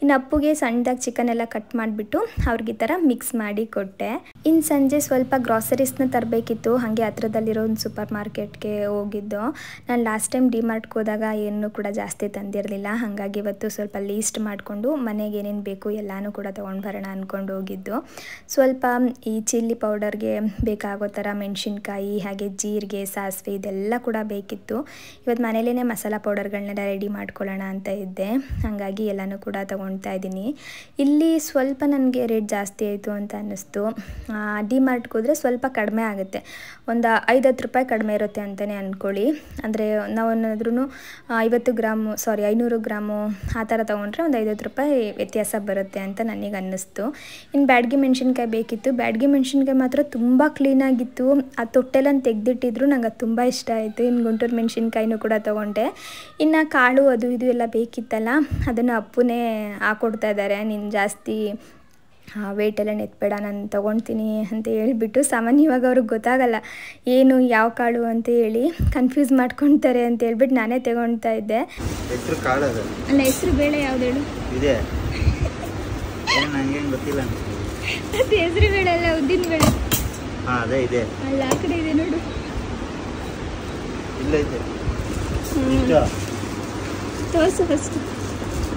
ಇನ್ನು ಅಪ್ಪುಗೆ ಸಣ್ಣದಾಗಿ ಚಿಕನ್ ಎಲ್ಲ ಕಟ್ ಮಾಡಿಬಿಟ್ಟು ಅವ್ರಿಗೆ ಈ ಥರ ಮಿಕ್ಸ್ ಮಾಡಿ ಕೊಟ್ಟೆ. ಇನ್ನು ಸಂಜೆ ಸ್ವಲ್ಪ ಗ್ರಾಸರೀಸ್ನ ತರಬೇಕಿತ್ತು, ಹಾಗೆ ಹತ್ರದಲ್ಲಿರೋ ಒಂದು ಸೂಪರ್ ಮಾರ್ಕೆಟ್ಗೆ ಹೋಗಿದ್ದು. ನಾನು ಲಾಸ್ಟ್ ಟೈಮ್ ಡಿಮಾರ್ಟ್ಗೆ ಹೋದಾಗ ಏನೂ ಕೂಡ ಜಾಸ್ತಿ ತಂದಿರಲಿಲ್ಲ, ಹಾಗಾಗಿ ಇವತ್ತು ಸ್ವಲ್ಪ ಲೀಸ್ಟ್ ಮಾಡಿಕೊಂಡು ಮನೆಗೆ ಏನೇನು ಬೇಕು ಎಲ್ಲನೂ ಕೂಡ ತೊಗೊಂಡು ಬರೋಣ ಅಂದ್ಕೊಂಡು ಹೋಗಿದ್ದು. ಸ್ವಲ್ಪ ಈ ಚಿಲ್ಲಿ ಪೌಡರ್ಗೆ ಬೇಕಾಗೋ ಥರ ಮೆಣಸಿನ್ಕಾಯಿ ಹಾಗೆ ಜೀರಿಗೆ ಸಾಸಿವೆ ಇದೆಲ್ಲ ಕೂಡ ಬೇಕಿತ್ತು. ಇವತ್ತು ಮನೇಲೇ ಮಸಾಲ ಪೌಡರ್ಗಳನ್ನೆಲ್ಲ ರೆಡಿ ಮಾಡ್ಕೊಳ್ಳೋಣ ಅಂತ ಇದ್ದೆ, ಹಾಗಾಗಿ ಎಲ್ಲನೂ ಕೂಡ ತೊಗೊಳ್ತಾ ಇದ್ದೀನಿ. ಇಲ್ಲಿ ಸ್ವಲ್ಪ ನನಗೆ ರೇಟ್ ಜಾಸ್ತಿ ಆಯಿತು ಅಂತ ಅನ್ನಿಸ್ತು. ಡಿಮಾರ್ಟ್ಗೆ ಹೋದರೆ ಸ್ವಲ್ಪ ಕಡಿಮೆ ಆಗುತ್ತೆ, ಒಂದು 5-10 ರೂಪಾಯಿ ಕಡಿಮೆ ಇರುತ್ತೆ ಅಂತಲೇ ಅಂದ್ಕೊಳ್ಳಿ. ಅಂದರೆ ನಾವೇನಾದ್ರೂ 500 ಗ್ರಾಮು ಆ ಥರ ತೊಗೊಂಡ್ರೆ ಒಂದು 50 ರೂಪಾಯಿ ವ್ಯತ್ಯಾಸ ಬರುತ್ತೆ ಅಂತ ನನಗೆ ಅನ್ನಿಸ್ತು. ಇನ್ನು ಬ್ಯಾಡಗಿ ಮೆಣಸಿನ್ಕಾಯಿ ಬೇಕಿತ್ತು. ಬ್ಯಾಡಗಿ ಮೆಣಸಿನ್ಕಾಯಿ ಮಾತ್ರ ತುಂಬ ಕ್ಲೀನಾಗಿತ್ತು, ಆ ತೊಟ್ಟೆಲ್ಲ ತೆಗೆದಿಟ್ಟಿದ್ರು, ನಂಗೆ ಅದು ತುಂಬ ಇಷ್ಟ ಆಯಿತು. ಇನ್ನು ಗುಂಟೂರು ಮೆಣಸಿನ್ಕಾಯಿನೂ ಕೂಡ ತೊಗೊಂಡೆ. ಇನ್ನು ಕಾಳು ಅದು ಇದು ಎಲ್ಲ ಬೇಕಿತ್ತಲ್ಲ, ಅದನ್ನು ಅಪ್ಪನೇ ಹಾಕ್ಕೊಡ್ತಾ ಇದ್ದಾರೆ. ನೀನು ಜಾಸ್ತಿ ವೆಯ್ಟ್ ಎಲ್ಲ ನೆತ್ಬೇಡ, ನಾನು ತೊಗೊಳ್ತೀನಿ ಅಂತ ಹೇಳಿಬಿಟ್ಟು. ಸಾಮಾನ್ಯವಾಗಿ ಅವ್ರಿಗೆ ಗೊತ್ತಾಗಲ್ಲ ಏನು ಯಾವ ಕಾಳು ಅಂತ ಹೇಳಿ, ಕನ್ಫ್ಯೂಸ್ ಮಾಡ್ಕೊತಾರೆ ಅಂತ ಹೇಳ್ಬಿಟ್ಟು ನಾನೇ ತಗೊಳ್ತಾ ಇದ್ದೆ. ಹೆಸರು ಕಾಳು ಅಲ್ಲ, ಹೆಸರು ಬೇಳೆ ಯಾವ್ದು ಹೇಳು? ಇದೆ, ನನಗೇನು ಗೊತ್ತಿಲ್ಲ. ಅದು ಹೆಸರು ಬೇಳೆ ಅಲ್ಲ, ಉದ್ದಿನ ಬೇಳೆ. ಹಾಂ ಅದೇ ಇದೆ, ಅಲ್ಲ ಆ ಕಡೆ ಇದೆ ನೋಡು. ಇಲ್ಲ ಇದೆ, ತೋರಿಸು ಫಸ್ಟ್.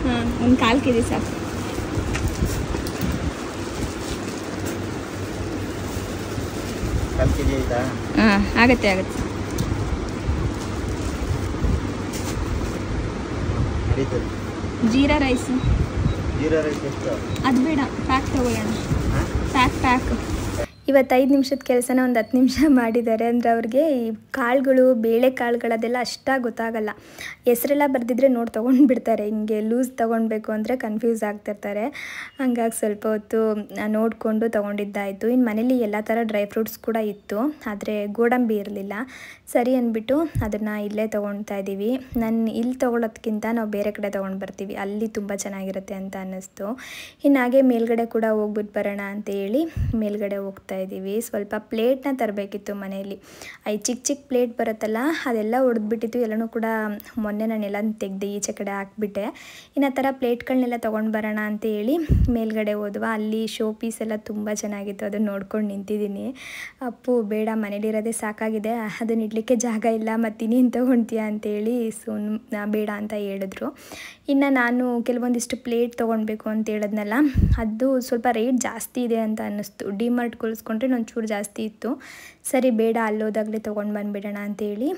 ಹಾಂ, ಒಂದು 1/4 ಕೆಜಿ ಸಾಕು. 1/4 ಕೆಜಿ ಆಯ್ತಾ? ಹಾಂ, ಆಗತ್ತೆ. ನಡೀತದೆ. ಜೀರಾ ರೈಸ್ ಎಷ್ಟು? ಅದು ಬೇಡ, ಪ್ಯಾಕ್ ತೊಗೊಳ್ಳೋಣ. ಪ್ಯಾಕ್ ಇವತ್ತು 5 ನಿಮಿಷದ ಕೆಲಸನ ಒಂದು 10 ನಿಮಿಷ ಮಾಡಿದ್ದಾರೆ. ಅಂದರೆ ಅವ್ರಿಗೆ ಈ ಕಾಳುಗಳು, ಬೇಳೆ ಕಾಳುಗಳದೆಲ್ಲ ಅಷ್ಟಾಗಿ ಗೊತ್ತಾಗಲ್ಲ. ಹೆಸರೆಲ್ಲ ಬರೆದಿದ್ರೆ ನೋಡಿ ತೊಗೊಂಡು ಬಿಡ್ತಾರೆ. ಹಿಂಗೆ ಲೂಸ್ ತೊಗೊಳ್ಬೇಕು ಅಂದರೆ ಕನ್ಫ್ಯೂಸ್ ಆಗ್ತಿರ್ತಾರೆ. ಹಂಗಾಗಿ ಸ್ವಲ್ಪ ಹೊತ್ತು ನೋಡಿಕೊಂಡು ತೊಗೊಂಡಿದ್ದಾಯಿತು. ಇನ್ನು ಮನೇಲಿ ಎಲ್ಲ ಥರ ಡ್ರೈ ಫ್ರೂಟ್ಸ್ ಕೂಡ ಇತ್ತು, ಆದರೆ ಗೋಡಂಬಿ ಇರಲಿಲ್ಲ. ಸರಿ ಅಂದ್ಬಿಟ್ಟು ಅದನ್ನು ಇಲ್ಲೇ ತೊಗೊಳ್ತಾ ಇದ್ದೀವಿ. ನಾನು ಇಲ್ಲಿ ತೊಗೊಳೋದಕ್ಕಿಂತ ನಾವು ಬೇರೆ ಕಡೆ ತೊಗೊಂಡು ಬರ್ತೀವಿ, ಅಲ್ಲಿ ತುಂಬ ಚೆನ್ನಾಗಿರುತ್ತೆ ಅಂತ ಅನ್ನಿಸ್ತು. ಇನ್ನು ಹಾಗೆ ಮೇಲ್ಗಡೆ ಕೂಡ ಹೋಗ್ಬಿಟ್ಟು ಬರೋಣ ಅಂತ ಹೇಳಿ ಮೇಲ್ಗಡೆ ಹೋಗ್ತಾ ಇದ್ದೀವಿ. ಸ್ವಲ್ಪ ಪ್ಲೇಟ್ನ ತರಬೇಕಿತ್ತು ಮನೆಯಲ್ಲಿ. ಚಿಕ್ಕ ಪ್ಲೇಟ್ ಬರುತ್ತಲ್ಲ, ಅದೆಲ್ಲ ಹೊಡೆದ್ಬಿಟ್ಟಿತ್ತು. ಎಲ್ಲನೂ ಕೂಡ ಮೊನ್ನೆ ನಾನೆಲ್ಲ ತೆಗೆದು ಈಚೆ ಕಡೆ ಹಾಕ್ಬಿಟ್ಟೆ. ಇನ್ನು ಆ ಥರ ಪ್ಲೇಟ್ಗಳನ್ನೆಲ್ಲ ತೊಗೊಂಡು ಬರೋಣ ಅಂತ ಹೇಳಿ ಮೇಲ್ಗಡೆ ಹೋದ್ವಾ. ಅಲ್ಲಿ ಶೋ ಪೀಸ್ ಎಲ್ಲ ತುಂಬ ಚೆನ್ನಾಗಿತ್ತು, ಅದನ್ನು ನೋಡ್ಕೊಂಡು ನಿಂತಿದ್ದೀನಿ. ಅಪ್ಪು ಬೇಡ, ಮನೇಲಿರೋದೇ ಸಾಕಾಗಿದೆ, ಅದನ್ನ ಇಡಲಿಕ್ಕೆ ಜಾಗ ಇಲ್ಲ, ಮತ್ತು ಇನ್ನೇನು ತೊಗೊಳ್ತೀಯ ಅಂತೇಳಿ ಬೇಡ ಅಂತ ಹೇಳಿದ್ರು. ಇನ್ನು ನಾನು ಕೆಲವೊಂದಿಷ್ಟು ಪ್ಲೇಟ್ ತೊಗೊಳ್ಬೇಕು ಅಂತ ಹೇಳಿದ್ನಲ್ಲ, ಅದು ಸ್ವಲ್ಪ ರೇಟ್ ಜಾಸ್ತಿ ಇದೆ ಅಂತ ಅನ್ನಿಸ್ತು. ಡಿಮಾರ್ಟ್ ಕೊಲಿಸ್ಕೊಂಡ್ರೆ ಒಂಚೂರು ಜಾಸ್ತಿ ಇತ್ತು. ಸರಿ ಬೇಡ, ಅಲ್ಲೋದಾಗಲೇ ತೊಗೊಂಡು ಬಂದುಬಿಡೋಣ ಅಂತೇಳಿ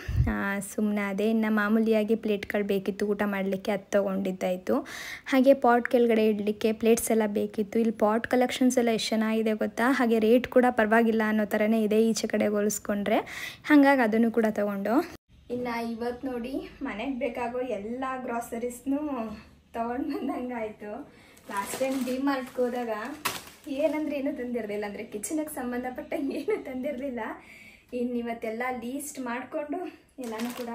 ಸುಮ್ಮನೆ ಅದೇ. ಇನ್ನು ಮಾಮೂಲಿಯಾಗಿ ಪ್ಲೇಟ್ಗಳು ಬೇಕಿತ್ತು ಊಟ ಮಾಡಲಿಕ್ಕೆ, ಅದು ತೊಗೊಂಡಿದ್ದಾಯಿತು. ಹಾಗೆ ಪಾಟ್ ಕೆಳಗಡೆ ಇಡಲಿಕ್ಕೆ ಪ್ಲೇಟ್ಸ್ ಎಲ್ಲ ಬೇಕಿತ್ತು. ಇಲ್ಲಿ ಪಾಟ್ ಕಲೆಕ್ಷನ್ಸ್ ಎಲ್ಲ ಎಷ್ಟು ಚೆನ್ನಾಗಿದೆ ಗೊತ್ತಾ, ಹಾಗೆ ರೇಟ್ ಕೂಡ ಪರವಾಗಿಲ್ಲ ಅನ್ನೋ ಥರನೇ ಇದೆ ಈಚೆ ಕಡೆ ಹೋಲಿಸ್ಕೊಂಡ್ರೆ. ಹಾಗಾಗಿ ಅದನ್ನು ಕೂಡ ತೊಗೊಂಡು ಇನ್ನು ಇವತ್ತು ನೋಡಿ ಮನೆಗೆ ಬೇಕಾಗೋ ಎಲ್ಲ ಗ್ರಾಸರೀಸ್ನೂ ತೊಗೊಂಡು ಬಂದಂಗೆ ಆಯಿತು. ಲಾಸ್ಟ್ ಟೈಮ್ ಡಿಮಾರ್ಟ್ಗೆ ಹೋದಾಗ ಏನಂದ್ರೆ ಏನೂ ತಂದಿರಲಿಲ್ಲ, ಅಂದರೆ ಕಿಚನಿಗೆ ಸಂಬಂಧಪಟ್ಟ ಏನೂ ತಂದಿರಲಿಲ್ಲ. ಇನ್ನು ಇವತ್ತೆಲ್ಲ ಲೀಸ್ಟ್ ಮಾಡಿಕೊಂಡು ಎಲ್ಲನೂ ಕೂಡ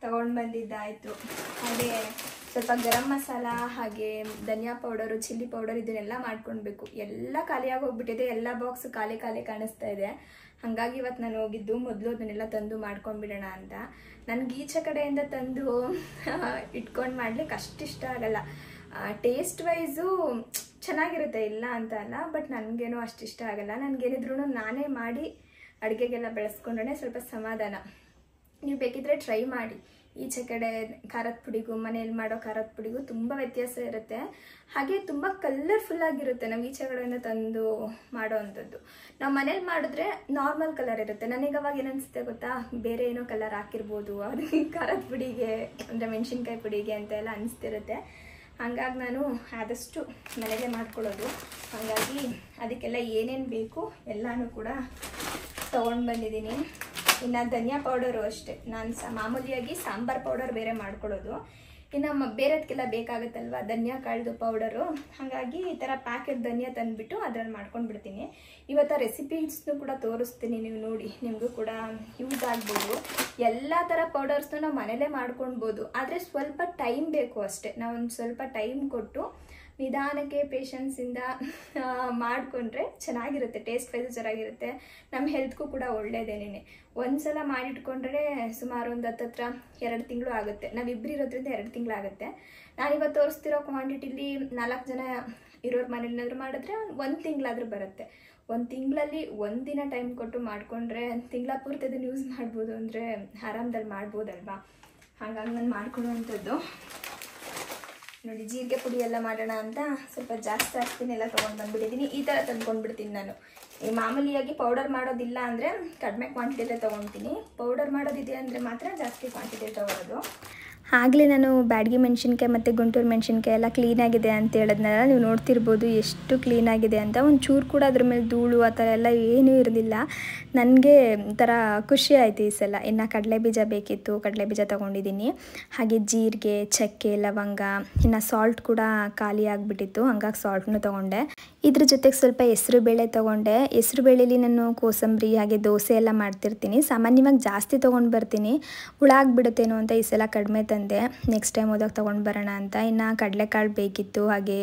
ತೊಗೊಂಡು ಬಂದಿದ್ದಾಯಿತು. ಹಾಗೆ ಸ್ವಲ್ಪ ಗರಂ ಮಸಾಲ ಹಾಗೆ ಧನಿಯಾ ಪೌಡರು, ಚಿಲ್ಲಿ ಪೌಡರ್ ಇದನ್ನೆಲ್ಲ ಮಾಡ್ಕೊಳ್ಬೇಕು. ಎಲ್ಲ ಖಾಲಿಯಾಗಿ ಹೋಗ್ಬಿಟ್ಟಿದೆ, ಎಲ್ಲ ಬಾಕ್ಸು ಖಾಲಿ ಕಾಣಿಸ್ತಾ ಇದೆ. ಹಾಗಾಗಿ ಇವತ್ತು ನಾನು ಹೋಗಿದ್ದು ಮೊದಲು ಅದನ್ನೆಲ್ಲ ತಂದು ಮಾಡ್ಕೊಂಡ್ಬಿಡೋಣ ಅಂತ. ನನಗೆ ಈಚೆ ಕಡೆಯಿಂದ ತಂದು ಇಟ್ಕೊಂಡು ಮಾಡ್ಲಿಕ್ಕೆ ಅಷ್ಟಿಷ್ಟ ಆಗಲ್ಲ. ಟೇಸ್ಟ್ ವೈಸು ಚೆನ್ನಾಗಿರುತ್ತೆ, ಇಲ್ಲ ಅಂತ ಅಲ್ಲ, ಬಟ್ ನನಗೇನೋ ಅಷ್ಟಿಷ್ಟ ಆಗಲ್ಲ. ನನಗೇನಿದ್ರು ನಾನೇ ಮಾಡಿ ಅಡುಗೆಗೆಲ್ಲ ಬೆಳೆಸ್ಕೊಂಡ್ರೆ ಸ್ವಲ್ಪ ಸಮಾಧಾನ. ನೀವು ಬೇಕಿದ್ರೆ ಟ್ರೈ ಮಾಡಿ. ಈಚೆ ಕಡೆ ಖಾರದ ಪುಡಿಗೂ ಮನೇಲಿ ಮಾಡೋ ಖಾರದ ಪುಡಿಗೂ ತುಂಬ ವ್ಯತ್ಯಾಸ ಇರುತ್ತೆ. ಹಾಗೆ ತುಂಬ ಕಲರ್ಫುಲ್ಲಾಗಿರುತ್ತೆ ನಾವು ಈಚೆ ಕಡೆಯಿಂದ ತಂದು ಮಾಡೋ ಅಂಥದ್ದು. ನಾವು ಮನೇಲಿ ಮಾಡಿದ್ರೆ ನಾರ್ಮಲ್ ಕಲರ್ ಇರುತ್ತೆ. ನನಗೆ ಅವಾಗ ಏನನ್ಸುತ್ತೆ ಗೊತ್ತಾ, ಬೇರೆ ಏನೋ ಕಲರ್ ಹಾಕಿರ್ಬೋದು ಅದು ಖಾರದ ಪುಡಿಗೆ, ಅಂದರೆ ಮೆಣಸಿನ್ಕಾಯಿ ಪುಡಿಗೆ ಅಂತ ಎಲ್ಲ ಅನಿಸ್ತಿರುತ್ತೆ. ಹಾಗಾಗಿ ನಾನು ಆದಷ್ಟು ಮನೆಯಲ್ಲೇ ಮಾಡ್ಕೊಳ್ಳೋದು. ಹಾಗಾಗಿ ಅದಕ್ಕೆಲ್ಲ ಏನೇನು ಬೇಕು ಎಲ್ಲನೂ ಕೂಡ ತೊಗೊಂಡು ಬಂದಿದ್ದೀನಿ. ಇನ್ನು ಧನಿಯಾ ಪೌಡರು ಅಷ್ಟೇ, ನಾನು ಮಾಮೂಲಿಯಾಗಿ ಸಾಂಬಾರು ಪೌಡರ್ ಬೇರೆ ಮಾಡ್ಕೊಳ್ಳೋದು. ಇನ್ನು ಬೇರೆದಕ್ಕೆಲ್ಲ ಬೇಕಾಗುತ್ತಲ್ವ ಧನಿಯಾ ಕಾಳ್ದು ಪೌಡರು, ಹಾಗಾಗಿ ಈ ಥರ ಪ್ಯಾಕೆಟ್ ಧನಿಯಾ ತಂದುಬಿಟ್ಟು ಅದ್ರಲ್ಲಿ ಮಾಡ್ಕೊಂಡು ಬಿಡ್ತೀನಿ. ಇವತ್ತು ರೆಸಿಪೀಸ್ನು ಕೂಡ ತೋರಿಸ್ತೀನಿ, ನೀವು ನೋಡಿ, ನಿಮಗೂ ಕೂಡ ಯೂಸ್ ಆಗ್ಬೋದು. ಎಲ್ಲ ಥರ ಪೌಡರ್ಸ್ನು ನಾವು ಮನೇಲೇ ಮಾಡ್ಕೊಳ್ಬೋದು, ಆದರೆ ಸ್ವಲ್ಪ ಟೈಮ್ ಬೇಕು ಅಷ್ಟೇ. ನಾವೊಂದು ಸ್ವಲ್ಪ ಟೈಮ್ ಕೊಟ್ಟು ನಿಧಾನಕ್ಕೆ ಪೇಷನ್ಸಿಂದ ಮಾಡಿಕೊಂಡ್ರೆ ಚೆನ್ನಾಗಿರುತ್ತೆ, ಟೇಸ್ಟ್ ವೈಸು ಚೆನ್ನಾಗಿರುತ್ತೆ, ನಮ್ಮ ಹೆಲ್ತ್ಗೂ ಕೂಡ ಒಳ್ಳೆಯದೇನೆ. ಒಂದು ಸಲ ಮಾಡಿಟ್ಕೊಂಡ್ರೆ ಸುಮಾರು ಒಂದು ಹತ್ತತ್ರ 2 ತಿಂಗಳು ಆಗುತ್ತೆ. ನಾವಿಬ್ಬರು ಇರೋದ್ರಿಂದ 2 ತಿಂಗಳಾಗುತ್ತೆ. ನಾನಿವತ್ತು ತೋರಿಸ್ತಿರೋ ಕ್ವಾಂಟಿಟಿಲಿ 4 ಜನ ಇರೋರು ಮನೇಲಿನಾದರೂ ಮಾಡಿದ್ರೆ 1 ತಿಂಗಳಾದರೂ ಬರುತ್ತೆ. 1 ತಿಂಗಳಲ್ಲಿ 1 ದಿನ ಟೈಮ್ ಕೊಟ್ಟು ಮಾಡಿಕೊಂಡ್ರೆ ತಿಂಗಳ ಪೂರ್ತಿ ಅದನ್ನು ಯೂಸ್ ಮಾಡ್ಬೋದು, ಅಂದರೆ ಆರಾಮದಲ್ಲಿ ಮಾಡ್ಬೋದಲ್ವಾ. ಹಾಗಾಗಿ ನಾನು ಮಾಡ್ಕೊಡುವಂಥದ್ದು ನೋಡಿ. ಜೀರಿಗೆ ಪುಡಿ ಎಲ್ಲ ಮಾಡೋಣ ಅಂತ ಸ್ವಲ್ಪ ಜಾಸ್ತಿನೆಲ್ಲ ತೊಗೊಂಡು ಬಂದುಬಿಟ್ಟಿದ್ದೀನಿ. ಈ ಥರ ತಂದ್ಕೊಂಡ್ಬಿಡ್ತೀನಿ ನಾನು. ಈ ಮಾಮೂಲಿಯಾಗಿ ಪೌಡರ್ ಮಾಡೋದಿಲ್ಲ ಅಂದರೆ ಕಡಿಮೆ ಕ್ವಾಂಟಿಟಿಯಲ್ಲೇ ತೊಗೊಳ್ತೀನಿ, ಪೌಡರ್ ಮಾಡೋದಿದೆ ಅಂದರೆ ಮಾತ್ರ ಜಾಸ್ತಿ ಕ್ವಾಂಟಿಟಿ ತೊಗೊಳ್ಳೋದು. ಆಗಲೇ ನಾನು ಬ್ಯಾಡಗಿ ಮೆಣಸಿನ್ಕಾಯಿ ಮತ್ತು ಗುಂಟೂರು ಮೆಣಸಿನ್ಕಾಯಿ ಎಲ್ಲ ಕ್ಲೀನಾಗಿದೆ ಅಂತ ಹೇಳಿದ್ನಲ್ಲ, ನೀವು ನೋಡ್ತಿರ್ಬೋದು ಎಷ್ಟು ಕ್ಲೀನಾಗಿದೆ ಅಂತ. ಒಂದು ಚೂರು ಕೂಡ ಅದ್ರ ಮೇಲೆ ಧೂಳು ಆ ಥರ ಎಲ್ಲ ಏನೂ ಇರಲಿಲ್ಲ. ನನಗೆ ಒಂಥರ ಖುಷಿ ಆಯಿತು ಈ ಸಲ. ಇನ್ನು ಕಡಲೆ ಬೀಜ ಬೇಕಿತ್ತು, ಕಡಲೆ ಬೀಜ ತೊಗೊಂಡಿದ್ದೀನಿ. ಹಾಗೆ ಜೀರಿಗೆ, ಚಕ್ಕೆ, ಲವಂಗ, ಇನ್ನು ಸಾಲ್ಟ್ ಕೂಡ ಖಾಲಿ ಆಗಿಬಿಟ್ಟಿತ್ತು, ಹಂಗಾಗಿ ಸಾಲ್ಟ್ನೂ ತೊಗೊಂಡೆ. ಇದ್ರ ಜೊತೆಗೆ ಸ್ವಲ್ಪ ಹೆಸರು ಬೇಳೆ ತೊಗೊಂಡೆ. ಹೆಸರು ಬೇಳೆಲಿ ನಾನು ಕೋಸಂಬರಿ ಹಾಗೆ ದೋಸೆ ಎಲ್ಲ ಮಾಡ್ತಿರ್ತೀನಿ. ಸಾಮಾನ್ಯವಾಗಿ ಜಾಸ್ತಿ ತೊಗೊಂಡು ಬರ್ತೀನಿ, ಹುಳ ಆಗಿಬಿಡುತ್ತೇನೋ ಅಂತ ಈ ಸಲ ಕಡಿಮೆ ತಂದೆ. ನೆಕ್ಸ್ಟ್ ಟೈಮ್ ಹೋದಾಗ ತೊಗೊಂಡು ಬರೋಣ ಅಂತ. ಇನ್ನು ಕಡಲೆಕಾಳು ಬೇಕಿತ್ತು, ಹಾಗೆ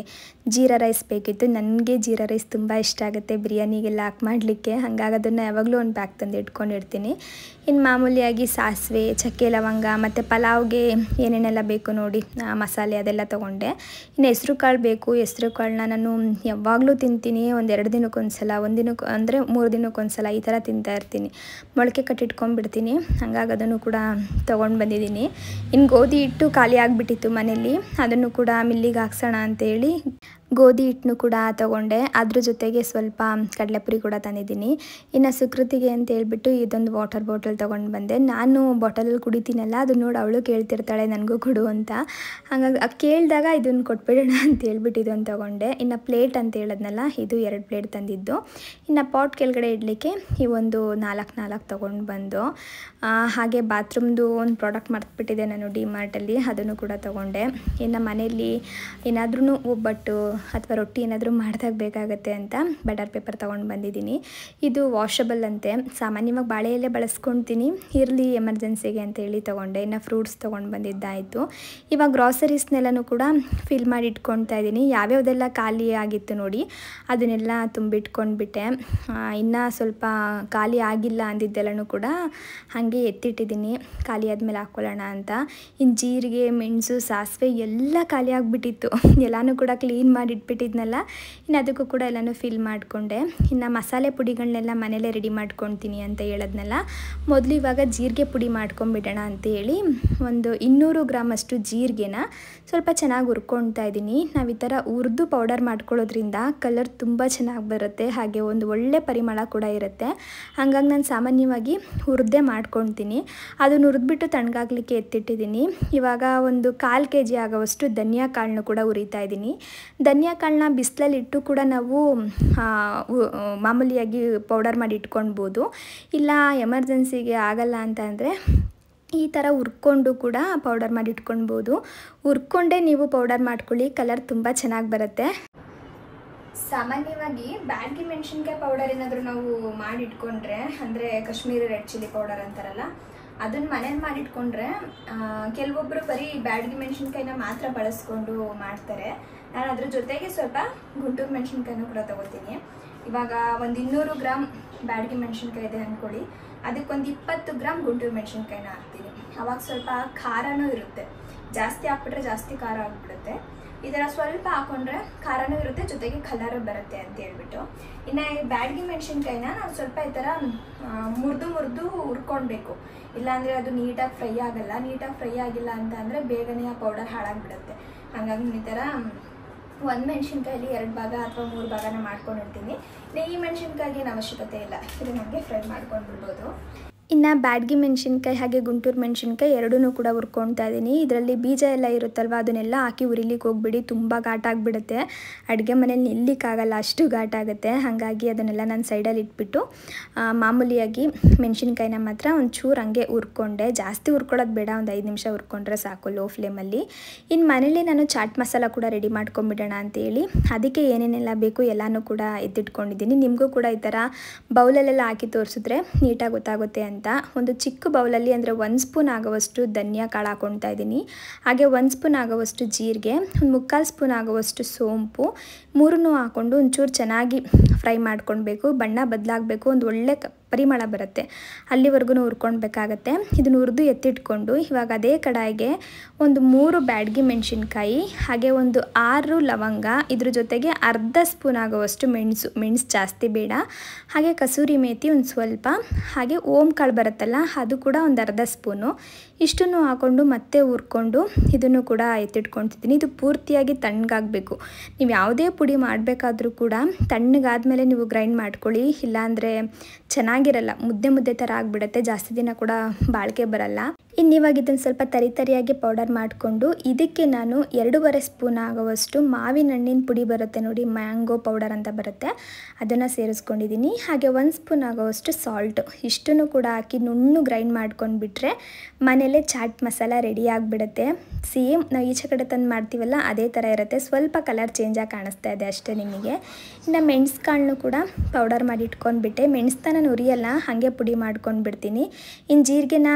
ಜೀರಾ ರೈಸ್ ಬೇಕಿತ್ತು. ನನಗೆ ಜೀರಾ ರೈಸ್ ತುಂಬ ಇಷ್ಟ ಆಗುತ್ತೆ ಬಿರಿಯಾನಿಗೆಲ್ಲ ಹಾಕಿ ಮಾಡಲಿಕ್ಕೆ, ಹಾಗಾಗಿ ಅದನ್ನು ಯಾವಾಗಲೂ ಒಂದು ಪ್ಯಾಕ್ ತಂದು ಇಟ್ಕೊಂಡಿರ್ತೀನಿ. ಇನ್ನು ಮಾಮೂಲಿಯಾಗಿ ಸಾಸಿವೆ, ಚಕ್ಕೆ, ಲವಂಗ ಮತ್ತು ಪಲಾವ್ಗೆ ಏನೇನೆಲ್ಲ ಬೇಕು ನೋಡಿ ಮಸಾಲೆ ಅದೆಲ್ಲ ತೊಗೊಂಡೆ. ಇನ್ನು ಹೆಸ್ರು ಕಾಳು ಬೇಕು. ಹೆಸ್ರು ಕಾಳನ್ನ ನಾನು ಯಾವಾಗಲೂ ತಿಂತೀನಿ, ಒಂದು 2 ದಿನಕ್ಕೊಂದು ಸಲ, 1 ದಿನಕ್ಕೆ ಅಂದರೆ 3 ದಿನಕ್ಕೊಂದು ಸಲ ಈ ಥರ ತಿಂತಾ ಇರ್ತೀನಿ. ಮೊಳಕೆ ಕಟ್ಟಿಟ್ಕೊಂಡ್ಬಿಡ್ತೀನಿ, ಹಾಗಾಗಿ ಅದನ್ನು ಕೂಡ ತೊಗೊಂಡು ಬಂದಿದ್ದೀನಿ. ಇನ್ನು ಗೋಧಿ ಹಿಟ್ಟು ಖಾಲಿ ಆಗಿಬಿಟ್ಟಿತ್ತು ಮನೇಲಿ, ಅದನ್ನು ಕೂಡ ಮಿಲ್ಲಿಗೆ ಹಾಕ್ಸೋಣ ಅಂತೇಳಿ ಗೋಧಿ ಹಿಟ್ಟನ್ನು ಕೂಡ ತೊಗೊಂಡೆ. ಅದ್ರ ಜೊತೆಗೆ ಸ್ವಲ್ಪ ಕಡಲೆಪುರಿ ಕೂಡ ತಂದಿದ್ದೀನಿ. ಇನ್ನು ಸುಕೃತಿಗೆ ಅಂತ ಹೇಳ್ಬಿಟ್ಟು ಇದೊಂದು ವಾಟರ್ ಬಾಟಲ್ ತೊಗೊಂಡು ಬಂದೆ. ನಾನು ಬಾಟಲಲ್ಲಿ ಕುಡಿತೀನಲ್ಲ, ಅದು ನೋಡಿ ಅವಳು ಕೇಳ್ತಿರ್ತಾಳೆ ನನಗೂ ಕೊಡು ಅಂತ. ಹಾಗಾಗಿ ಕೇಳಿದಾಗ ಇದನ್ನು ಕೊಟ್ಬಿಡೋಣ ಅಂತ ಹೇಳ್ಬಿಟ್ಟು ಇದೊಂದು ತೊಗೊಂಡೆ. ಇನ್ನು ಪ್ಲೇಟ್ ಅಂತ ಹೇಳಿದ್ನಲ್ಲ, ಇದು 2 ಪ್ಲೇಟ್ ತಂದಿದ್ದು. ಇನ್ನು ಪಾಟ್ ಕೆಳಗಡೆ ಇಡಲಿಕ್ಕೆ ಈ ಒಂದು 4 ತೊಗೊಂಡು ಬಂದು. ಹಾಗೆ ಬಾತ್ರೂಮ್ದು ಒಂದು ಪ್ರಾಡಕ್ಟ್ ಮರ್ತ್ಬಿಟ್ಟಿದೆ ನಾನು ಡಿಮಾರ್ಟಲ್ಲಿ, ಅದನ್ನು ಕೂಡ ತೊಗೊಂಡೆ. ಇನ್ನು ಮನೆಯಲ್ಲಿ ಏನಾದ್ರೂ ಒಬ್ಬಟ್ಟು ಅಥವಾ ರೊಟ್ಟಿ ಏನಾದರೂ ಮಾಡಿದಾಗ ಬೇಕಾಗುತ್ತೆ ಅಂತ ಬಟರ್ ಪೇಪರ್ ತೊಗೊಂಡು ಬಂದಿದ್ದೀನಿ. ಇದು ವಾಷಬಲ್ ಅಂತೆ, ಸಾಮಾನ್ಯವಾಗಿ ಬಾಳೆ ಎಲೆ ಬಳಸ್ಕೊಳ್ತೀನಿ, ಇರಲಿ ಎಮರ್ಜೆನ್ಸಿಗೆ ಅಂತೇಳಿ ತೊಗೊಂಡೆ. ಇನ್ನು ಫ್ರೂಟ್ಸ್ ತೊಗೊಂಡು ಬಂದಿದ್ದಾಯಿತು. ಇವಾಗ ಗ್ರಾಸರೀಸ್ನೆಲ್ಲನೂ ಕೂಡ ಫಿಲ್ ಮಾಡಿ ಇಟ್ಕೊಳ್ತಾ ಇದ್ದೀನಿ. ಯಾವ್ಯಾವುದೆಲ್ಲ ಖಾಲಿ ಆಗಿತ್ತು ನೋಡಿ ಅದನ್ನೆಲ್ಲ ತುಂಬಿಟ್ಕೊಂಡ್ಬಿಟ್ಟೆ. ಇನ್ನು ಸ್ವಲ್ಪ ಖಾಲಿ ಆಗಿಲ್ಲ ಅಂದಿದ್ದೆಲ್ಲನೂ ಕೂಡ ಹಾಗೆ ಎತ್ತಿಟ್ಟಿದ್ದೀನಿ, ಖಾಲಿ ಆದಮೇಲೆ ಹಾಕ್ಕೊಳ್ಳೋಣ ಅಂತ. ಇನ್ನು ಜೀರಿಗೆ, ಮೆಣಸು, ಸಾಸಿವೆ ಎಲ್ಲ ಖಾಲಿ ಆಗಿಬಿಟ್ಟಿತ್ತು, ಎಲ್ಲನೂ ಕೂಡ ಕ್ಲೀನ್ ಮಾಡಿ ಇಟ್ಬಿಟ್ಟಿದ್ನಲ್ಲ. ಇನ್ನು ಅದಕ್ಕೂ ಕೂಡ ಎಲ್ಲನೂ ಫಿಲ್ ಮಾಡಿಕೊಂಡೆ. ಇನ್ನು ಮಸಾಲೆ ಪುಡಿಗಳನ್ನೆಲ್ಲ ಮನೇಲೇ ರೆಡಿ ಮಾಡ್ಕೊತೀನಿ ಅಂತ ಹೇಳೋದ್ನಲ್ಲ, ಮೊದಲು ಇವಾಗ ಜೀರಿಗೆ ಪುಡಿ ಮಾಡ್ಕೊಂಬಿಡೋಣ ಅಂತೇಳಿ ಒಂದು 200 ಗ್ರಾಮಷ್ಟು ಜೀರಿಗೆನ ಸ್ವಲ್ಪ ಚೆನ್ನಾಗಿ ಹುರ್ಕೊಳ್ತಾ ಇದ್ದೀನಿ. ನಾವು ಈ ಥರ ಹುರಿದು ಪೌಡರ್ ಮಾಡ್ಕೊಳ್ಳೋದ್ರಿಂದ ಕಲರ್ ತುಂಬ ಚೆನ್ನಾಗಿ ಬರುತ್ತೆ, ಹಾಗೆ ಒಂದು ಒಳ್ಳೆ ಪರಿಮಳ ಕೂಡ ಇರುತ್ತೆ. ಹಾಗಾಗಿ ನಾನು ಸಾಮಾನ್ಯವಾಗಿ ಹುರಿದೇ ಮಾಡ್ಕೊಳ್ತೀನಿ. ಅದನ್ನು ಹುರಿದ್ಬಿಟ್ಟು ತಣ್ಣಗಾಗಲಿಕ್ಕೆ ಎತ್ತಿಟ್ಟಿದ್ದೀನಿ. ಇವಾಗ ಒಂದು 1/4 kg ಆಗೋವಷ್ಟು ಧನಿಯಾ ಕಾಳನ್ನು ಕೂಡ ಹುರಿತಾ ಇದ್ದೀನಿ. ಧನಿಯಾ ಕಾಳನ್ನ ಬಿಸಿಲಲ್ಲಿ ಇಟ್ಟು ಕೂಡ ನಾವು ಮಾಮೂಲಿಯಾಗಿ ಪೌಡರ್ ಮಾಡಿ ಇಟ್ಕೊಳ್ಬೋದು. ಇಲ್ಲ ಎಮರ್ಜೆನ್ಸಿಗೆ ಆಗಲ್ಲ ಅಂತ ಅಂದರೆ ಈ ಥರ ಹುರ್ಕೊಂಡು ಕೂಡ ಪೌಡರ್ ಮಾಡಿ ಇಟ್ಕೊಳ್ಬೋದು. ಹುರ್ಕೊಂಡೇ ನೀವು ಪೌಡರ್ ಮಾಡ್ಕೊಳ್ಳಿ, ಕಲರ್ ತುಂಬ ಚೆನ್ನಾಗಿ ಬರುತ್ತೆ. ಸಾಮಾನ್ಯವಾಗಿ ಬ್ಯಾಡಗಿ ಮೆಣಸಿನ್ಕಾಯಿ ಪೌಡರ್ ಏನಾದರೂ ನಾವು ಮಾಡಿಟ್ಕೊಂಡ್ರೆ, ಅಂದರೆ ಕಾಶ್ಮೀರಿ ರೆಡ್ ಚಿಲ್ಲಿ ಪೌಡರ್ ಅಂತಾರಲ್ಲ, ಅದನ್ನು ಮನೇಲಿ ಮಾಡಿಟ್ಕೊಂಡ್ರೆ ಕೆಲವೊಬ್ಬರು ಬರೀ ಬ್ಯಾಡಗಿ ಮೆಣಸಿನ್ಕಾಯಿನ ಮಾತ್ರ ಬಳಸ್ಕೊಂಡು ಮಾಡ್ತಾರೆ. ನಾನು ಅದ್ರ ಜೊತೆಗೆ ಸ್ವಲ್ಪ ಗುಂಟೂರು ಮೆಣಸಿನ್ಕಾಯಿನೂ ಕೂಡ ತೊಗೋತೀನಿ. ಇವಾಗ ಒಂದು 200 ಗ್ರಾಮ್ ಬ್ಯಾಡಗಿ ಮೆಣಸಿನ್ಕಾಯಿ ಇದೆ ಅಂದ್ಕೊಳ್ಳಿ, ಅದಕ್ಕೊಂದು 20 ಗ್ರಾಮ್ ಗುಂಟೂರು ಮೆಣಸಿನ್ಕಾಯಿನ ಹಾಕ್ತೀನಿ. ಅವಾಗ ಸ್ವಲ್ಪ ಖಾರನೂ ಇರುತ್ತೆ, ಜಾಸ್ತಿ ಹಾಕ್ಬಿಟ್ರೆ ಜಾಸ್ತಿ ಖಾರ ಆಗಿಬಿಡುತ್ತೆ. ಈ ಥರ ಸ್ವಲ್ಪ ಹಾಕೊಂಡ್ರೆ ಖಾರನೂ ಇರುತ್ತೆ, ಜೊತೆಗೆ ಕಲರು ಬರುತ್ತೆ ಅಂತ ಹೇಳ್ಬಿಟ್ಟು. ಇನ್ನು ಈ ಬ್ಯಾಡಗಿ ಮೆಣಸಿನ್ಕಾಯಿನ ನಾವು ಸ್ವಲ್ಪ ಈ ಥರ ಮುರಿದು ಹುರ್ಕೊಳ್ಬೇಕು, ಇಲ್ಲಾಂದರೆ ಅದು ನೀಟಾಗಿ ಫ್ರೈ ಆಗಲ್ಲ. ನೀಟಾಗಿ ಫ್ರೈ ಆಗಿಲ್ಲ ಅಂತ ಅಂದರೆ ಬೇಗನೆ ಆ ಪೌಡರ್ ಹಾಳಾಗಿಬಿಡುತ್ತೆ. ಹಾಗಾಗಿ ಈ ಥರ 1 ಮೆಣಸಿನ್ಕಾಯಲ್ಲಿ 2 ಭಾಗ ಅಥವಾ 3 ಭಾಗನ ಮಾಡ್ಕೊಂಡಿರ್ತೀನಿ. ಈ ಮೆಣಸಿನ್ಕಾಯಿಗೆ ಏನು ಅವಶ್ಯಕತೆ ಇಲ್ಲ, ಇದು ನಮಗೆ ಫ್ರೈ ಮಾಡ್ಕೊಂಡು ಬಿಡ್ಬೋದು. ಇನ್ನು ಬ್ಯಾಡಗಿ ಮೆಣಸಿನ್ಕಾಯಿ ಹಾಗೆ ಗುಂಟೂರು ಮೆಣಸಿನ್ಕಾಯಿ ಎರಡೂ ಕೂಡ ಹುರ್ಕೊಳ್ತಾ ಇದ್ದೀನಿ. ಇದರಲ್ಲಿ ಬೀಜ ಎಲ್ಲ ಇರುತ್ತಲ್ವ, ಅದನ್ನೆಲ್ಲ ಹಾಕಿ ಹುರಿಲಿಕ್ಕೆ ಹೋಗ್ಬಿಡಿ, ತುಂಬ ಘಾಟ ಆಗಿಬಿಡುತ್ತೆ. ಅಡುಗೆ ಮನೇಲಿ ನಿಲ್ಲಿಕ್ಕಾಗಲ್ಲ, ಅಷ್ಟು ಘಾಟ ಆಗುತ್ತೆ. ಹಾಗಾಗಿ ಅದನ್ನೆಲ್ಲ ನಾನು ಸೈಡಲ್ಲಿ ಇಟ್ಬಿಟ್ಟು ಮಾಮೂಲಿಯಾಗಿ ಮೆಣಸಿನ್ಕಾಯಿನ ಮಾತ್ರ ಒಂಚೂರು ಹಂಗೆ ಹುರ್ಕೊಂಡೆ. ಜಾಸ್ತಿ ಹುರ್ಕೊಳ್ಳೋದು ಬೇಡ, ಒಂದು 5 ನಿಮಿಷ ಹುರ್ಕೊಂಡ್ರೆ ಸಾಕು ಲೋ ಫ್ಲೇಮಲ್ಲಿ. ಇನ್ನು ಮನೇಲಿ ನಾನು ಚಾಟ್ ಮಸಾಲ ಕೂಡ ರೆಡಿ ಮಾಡ್ಕೊಂಬಿಡೋಣ ಅಂತೇಳಿ ಅದಕ್ಕೆ ಏನೇನೆಲ್ಲ ಬೇಕು ಎಲ್ಲನೂ ಕೂಡ ಎತ್ತಿಟ್ಕೊಂಡಿದ್ದೀನಿ. ನಿಮಗೂ ಕೂಡ ಈ ಥರ ಬೌಲಲ್ಲೆಲ್ಲ ಹಾಕಿ ತೋರಿಸಿದ್ರೆ ನೀಟಾಗಿ ಗೊತ್ತಾಗುತ್ತೆ ಅಂತ. ಒಂದು ಚಿಕ್ಕ ಬೌಲಲ್ಲಿ ಅಂದರೆ 1 ಸ್ಪೂನ್ ಆಗುವಷ್ಟು ಧನಿಯಾ ಕಾಳು ಹಾಕ್ಕೊಳ್ತಾ ಇದ್ದೀನಿ. ಹಾಗೆ 1 ಸ್ಪೂನ್ ಆಗುವಷ್ಟು ಜೀರಿಗೆ, ಒಂದು 3/4 ಸ್ಪೂನ್ ಆಗುವಷ್ಟು ಸೋಂಪು, 3 ಹಾಕ್ಕೊಂಡು ಒಂಚೂರು ಚೆನ್ನಾಗಿ ಫ್ರೈ ಮಾಡ್ಕೊಳ್ಬೇಕು. ಬಣ್ಣ ಬದಲಾಗಬೇಕು, ಒಂದು ಒಳ್ಳೆ ಪರಿಮಳ ಬರುತ್ತೆ, ಅಲ್ಲಿವರೆಗೂ ಹುರ್ಕೊಳ್ಬೇಕಾಗತ್ತೆ. ಇದನ್ನು ಹುರಿದು ಎತ್ತಿಟ್ಕೊಂಡು ಇವಾಗ ಅದೇ ಕಡಾಯಿಗೆ ಒಂದು 3 ಬ್ಯಾಡಗಿ ಮೆಣಸಿನ್ಕಾಯಿ, ಹಾಗೆ ಒಂದು 6 ಲವಂಗ, ಇದ್ರ ಜೊತೆಗೆ ಅರ್ಧ ಸ್ಪೂನ್ ಆಗುವಷ್ಟು ಮೆಣಸು ಜಾಸ್ತಿ ಬೇಡ, ಹಾಗೆ ಕಸೂರಿ ಮೇಥಿ ಒಂದು ಸ್ವಲ್ಪ, ಹಾಗೆ ಓಂ ಕಾಳು ಬರುತ್ತಲ್ಲ ಅದು ಕೂಡ ಒಂದು ಅರ್ಧ ಸ್ಪೂನು. ಇಷ್ಟನ್ನು ಹಾಕ್ಕೊಂಡು ಮತ್ತೆ ಹುರ್ಕೊಂಡು ಇದನ್ನು ಕೂಡ ಎತ್ತಿಟ್ಕೊಳ್ತಿದ್ದೀನಿ. ಇದು ಪೂರ್ತಿಯಾಗಿ ತಣ್ಣಗಾಗಬೇಕು. ನೀವು ಯಾವುದೇ ಪುಡಿ ಮಾಡಬೇಕಾದ್ರೂ ಕೂಡ ತಣ್ಣಗಾದ್ಮೇಲೆ ನೀವು ಗ್ರೈಂಡ್ ಮಾಡ್ಕೊಳ್ಳಿ, ಇಲ್ಲಾಂದರೆ ಚೆನ್ನಾಗಿರಲ್ಲ, ಮುದ್ದೆ ಥರ ಆಗಿಬಿಡುತ್ತೆ, ಜಾಸ್ತಿ ದಿನ ಕೂಡ ಬಾಳಿಕೆ ಬರಲ್ಲ. ಇನ್ನು ಇವಾಗ ಇದನ್ನು ಸ್ವಲ್ಪ ತರಿಯಾಗಿ ಪೌಡರ್ ಮಾಡಿಕೊಂಡು ಇದಕ್ಕೆ ನಾನು 2.5 ಸ್ಪೂನ್ ಆಗುವಷ್ಟು ಮಾವಿನ ಹಣ್ಣಿನ ಪುಡಿ ಬರುತ್ತೆ ನೋಡಿ, ಮ್ಯಾಂಗೋ ಪೌಡರ್ ಅಂತ ಬರುತ್ತೆ, ಅದನ್ನು ಸೇರಿಸ್ಕೊಂಡಿದ್ದೀನಿ. ಹಾಗೆ 1 ಸ್ಪೂನ್ ಆಗುವಷ್ಟು ಸಾಲ್ಟ್, ಇಷ್ಟನ್ನು ಕೂಡ ಹಾಕಿ ನುಣ್ಣು ಗ್ರೈಂಡ್ ಮಾಡ್ಕೊಂಡು ಬಿಟ್ಟರೆ ಮನೇಲೆ ಚಾಟ್ ಮಸಾಲ ರೆಡಿ ಆಗಿಬಿಡುತ್ತೆ. ಸೇಮ್ ನಾವು ಈಚೆ ಕಡೆ ತಂದು ಮಾಡ್ತೀವಲ್ಲ ಅದೇ ಥರ ಇರುತ್ತೆ, ಸ್ವಲ್ಪ ಕಲರ್ ಚೇಂಜಾಗಿ ಕಾಣಿಸ್ತಾ ಇದೆ ಅಷ್ಟೇ ನಿಮಗೆ. ಇನ್ನು ಮೆಣಸು ಕಾಳನ್ನು ಕೂಡ ಪೌಡರ್ ಮಾಡಿ ಇಟ್ಕೊಂಡ್ಬಿಟ್ಟೆ. ಮೆಣಸನ್ನ ನಾನು ಉರಿಯಲ್ಲ, ಹಾಗೆ ಪುಡಿ ಮಾಡ್ಕೊಂಡು ಬಿಡ್ತೀನಿ. ಇನ್ನು ಜೀರಿಗೆನ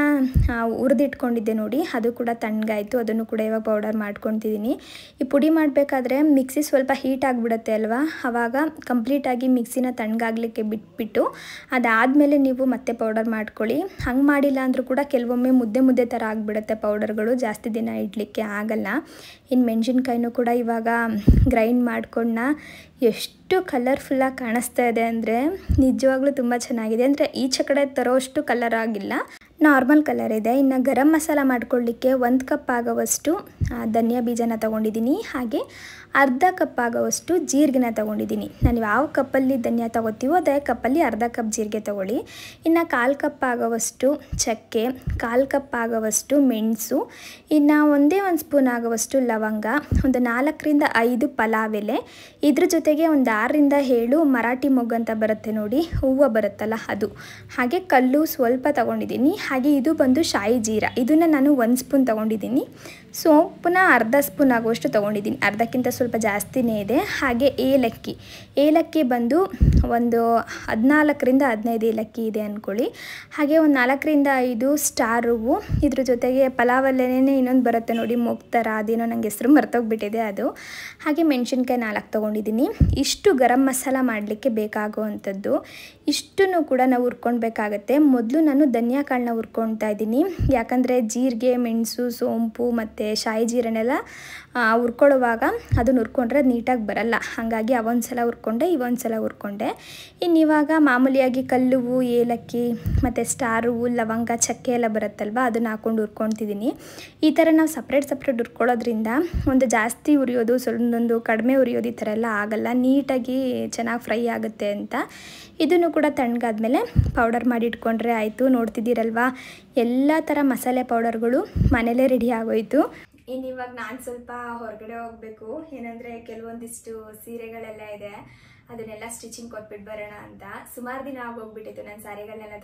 ಹುರಿದಿಟ್ಕೊಂಡಿದ್ದೆ ನೋಡಿ, ಅದು ಕೂಡ ತಣ್ಣಗಾಯಿತು, ಅದನ್ನು ಕೂಡ ಇವಾಗ ಪೌಡರ್ ಮಾಡ್ಕೊತಿದ್ದೀನಿ. ಈ ಪುಡಿ ಮಾಡಬೇಕಾದ್ರೆ ಮಿಕ್ಸಿ ಸ್ವಲ್ಪ ಹೀಟ್ ಆಗಿಬಿಡುತ್ತೆ ಅಲ್ವಾ, ಆವಾಗ ಕಂಪ್ಲೀಟಾಗಿ ಮಿಕ್ಸಿನ ತಣ್ಣಗಾಗಲಿಕ್ಕೆ ಬಿಟ್ಬಿಟ್ಟು ಅದಾದಮೇಲೆ ನೀವು ಮತ್ತೆ ಪೌಡರ್ ಮಾಡ್ಕೊಳ್ಳಿ. ಹಂಗೆ ಮಾಡಿಲ್ಲ ಅಂದರೂ ಕೂಡ ಕೆಲವೊಮ್ಮೆ ಮುದ್ದೆ ಥರ ಆಗಿಬಿಡುತ್ತೆ ಪೌಡರ್ಗಳು, ಜಾಸ್ತಿ ದಿನ ಇಡಲಿಕ್ಕೆ ಆಗಲ್ಲ. ಇನ್ನು ಮೆಣಸಿನ್ಕಾಯಿನೂ ಕೂಡ ಇವಾಗ ಗ್ರೈಂಡ್ ಮಾಡ್ಕೊಂಡ ಎಷ್ಟು ಕಲರ್ಫುಲ್ಲಾಗಿ ಕಾಣಿಸ್ತಾ ಇದೆ ಅಂದರೆ ನಿಜವಾಗ್ಲೂ ತುಂಬ ಚೆನ್ನಾಗಿದೆ. ಅಂದರೆ ಈಚೆ ಕಡೆ ತರೋಷ್ಟು ಕಲರ್ ಆಗಿಲ್ಲ, ನಾರ್ಮಲ್ ಕಲರ್ ಇದೆ. ಇನ್ನು ಗರಂ ಮಸಾಲ ಮಾಡ್ಕೊಳ್ಳಿಕ್ಕೆ 1 ಕಪ್ ಆಗೋವಷ್ಟು ಧನಿಯಾ ಬೀಜನ ತೊಗೊಂಡಿದ್ದೀನಿ, ಹಾಗೆ ಅರ್ಧ ಕಪ್ ಆಗೋವಷ್ಟು ಜೀರಿಗೆನ ತೊಗೊಂಡಿದ್ದೀನಿ. ನಾನು ಯಾವ ಕಪ್ಪಲ್ಲಿ ಧನಿಯಾ ತೊಗೋತೀವೋ ಅದೇ ಕಪ್ಪಲ್ಲಿ ಅರ್ಧ ಕಪ್ ಜೀರಿಗೆ ತೊಗೊಳ್ಳಿ. ಇನ್ನು 1/4 ಕಪ್ ಆಗೋವಷ್ಟು ಚಕ್ಕೆ, 1/4 ಕಪ್ ಆಗೋವಷ್ಟು ಮೆಣಸು, ಇನ್ನು 1 ಸ್ಪೂನ್ ಆಗೋವಷ್ಟು ಲವಂಗ, ಒಂದು 4ರಿಂದ 5 ಪಲಾವ್ ಎಲೆ, ಇದ್ರ ಜೊತೆಗೆ ಒಂದು 6ರಿಂದ 7 ಮರಾಠಿ ಮೊಗ್ಗು ಅಂತ ಬರುತ್ತೆ ನೋಡಿ, ಹೂವು ಬರುತ್ತಲ್ಲ ಅದು, ಹಾಗೆ ಕಲ್ಲು ಸ್ವಲ್ಪ ತೊಗೊಂಡಿದ್ದೀನಿ. ಹಾಗೆ ಇದು ಬಂದು ಶಾಯಿ ಜೀರ, ಇದನ್ನು ನಾನು 1 ಸ್ಪೂನ್ ತೊಗೊಂಡಿದ್ದೀನಿ. ಸೋಂಪನ್ನ ಅರ್ಧ ಸ್ಪೂನ್ ಆಗುವಷ್ಟು ತೊಗೊಂಡಿದ್ದೀನಿ, ಅರ್ಧಕ್ಕಿಂತ ಸ್ವಲ್ಪ ಜಾಸ್ತಿನೇ ಇದೆ. ಹಾಗೆ ಏಲಕ್ಕಿ ಬಂದು ಒಂದು 14ರಿಂದ 15 ಏಲಕ್ಕಿ ಇದೆ ಅಂದ್ಕೊಳ್ಳಿ. ಹಾಗೆ ಒಂದು 4ರಿಂದ 5 ಸ್ಟಾರ್ ಹೂವು, ಇದ್ರ ಜೊತೆಗೆ ಪಲಾವಲ್ಲೇನೇ ಇನ್ನೊಂದು ಬರುತ್ತೆ ನೋಡಿ ಮೊಗ್ಗು ಥರ, ಅದೇನೋ ನನಗೆ ಹೆಸರು ಮರ್ತೋಗ್ಬಿಟ್ಟಿದೆ ಅದು. ಹಾಗೆ ಮೆಣಸಿನ್ಕಾಯಿ 4 ತೊಗೊಂಡಿದ್ದೀನಿ. ಇಷ್ಟು ಗರಂ ಮಸಾಲ ಮಾಡಲಿಕ್ಕೆ ಬೇಕಾಗುವಂಥದ್ದು. ಇಷ್ಟನ್ನು ಕೂಡ ನಾವು ಹುರ್ಕೊಳ್ಬೇಕಾಗತ್ತೆ. ಮೊದಲು ನಾನು ಧನಿಯಾ ಕಾಳನ್ನ ಹುರ್ಕೊಳ್ತಾ ಇದ್ದೀನಿ, ಯಾಕಂದರೆ ಜೀರಿಗೆ, ಮೆಣಸು, ಸೋಂಪು ಮತ್ತು ಶಾಯಿ ಜೀರನೆಲ್ಲ ಹುರ್ಕೊಳ್ಳುವಾಗ ಅದನ್ನು ಹುರ್ಕೊಂಡ್ರೆ ಅದು ನೀಟಾಗಿ ಬರಲ್ಲ, ಹಾಗಾಗಿ ಅವೊಂದ್ಸಲ ಹುರ್ಕೊಂಡೆ, ಇವೊಂದ್ಸಲ ಹುರ್ಕೊಂಡೆ. ಇನ್ನು ಇವಾಗ ಮಾಮೂಲಿಯಾಗಿ ಕಲ್ಲುವು, ಏಲಕ್ಕಿ ಮತ್ತು ಸ್ಟಾರ್ ಹೂವು, ಲವಂಗ, ಚಕ್ಕೆ ಎಲ್ಲ ಬರುತ್ತಲ್ವ, ಅದನ್ನು ಹಾಕ್ಕೊಂಡು ಹುರ್ಕೊತಿದ್ದೀನಿ. ಈ ಥರ ನಾವು ಸಪ್ರೇಟ್ ಹುರ್ಕೊಳ್ಳೋದ್ರಿಂದ ಒಂದು ಜಾಸ್ತಿ ಹುರಿಯೋದು, ಸ್ವಲ್ಪೊಂದು ಕಡಿಮೆ ಹುರಿಯೋದು ಈ ಥರ ಎಲ್ಲ ಆಗಲ್ಲ, ನೀಟಾಗಿ ಚೆನ್ನಾಗಿ ಫ್ರೈ ಆಗುತ್ತೆ ಅಂತ. ಇದನ್ನು ಕೂಡ ತಣ್ಣಗಾದ್ಮೇಲೆ ಪೌಡರ್ ಮಾಡಿ ಇಟ್ಕೊಂಡ್ರೆ ಆಯಿತು. ನೋಡ್ತಿದ್ದೀರಲ್ವ, ಎಲ್ಲ ಥರ ಮಸಾಲೆ ಪೌಡರ್ಗಳು ಮನೇಲೇ ರೆಡಿ ಆಗೋಯಿತು. ಇನ್ನು ಇವಾಗ ನಾನು ಸ್ವಲ್ಪ ಹೊರಗಡೆ ಹೋಗಬೇಕು, ಏನಂದರೆ ಕೆಲವೊಂದಿಷ್ಟು ಸೀರೆಗಳೆಲ್ಲ ಇದೆ, ಅದನ್ನೆಲ್ಲ ಸ್ಟಿಚಿಂಗ್ ಕೊಟ್ಬಿಟ್ಟು ಬರೋಣ ಅಂತ. ಸುಮಾರು ದಿನ ಆಗೋಗ್ಬಿಟ್ಟಿತ್ತು ನಾನು ಸ್ಯಾರಿಗಳನ್ನೆಲ್ಲ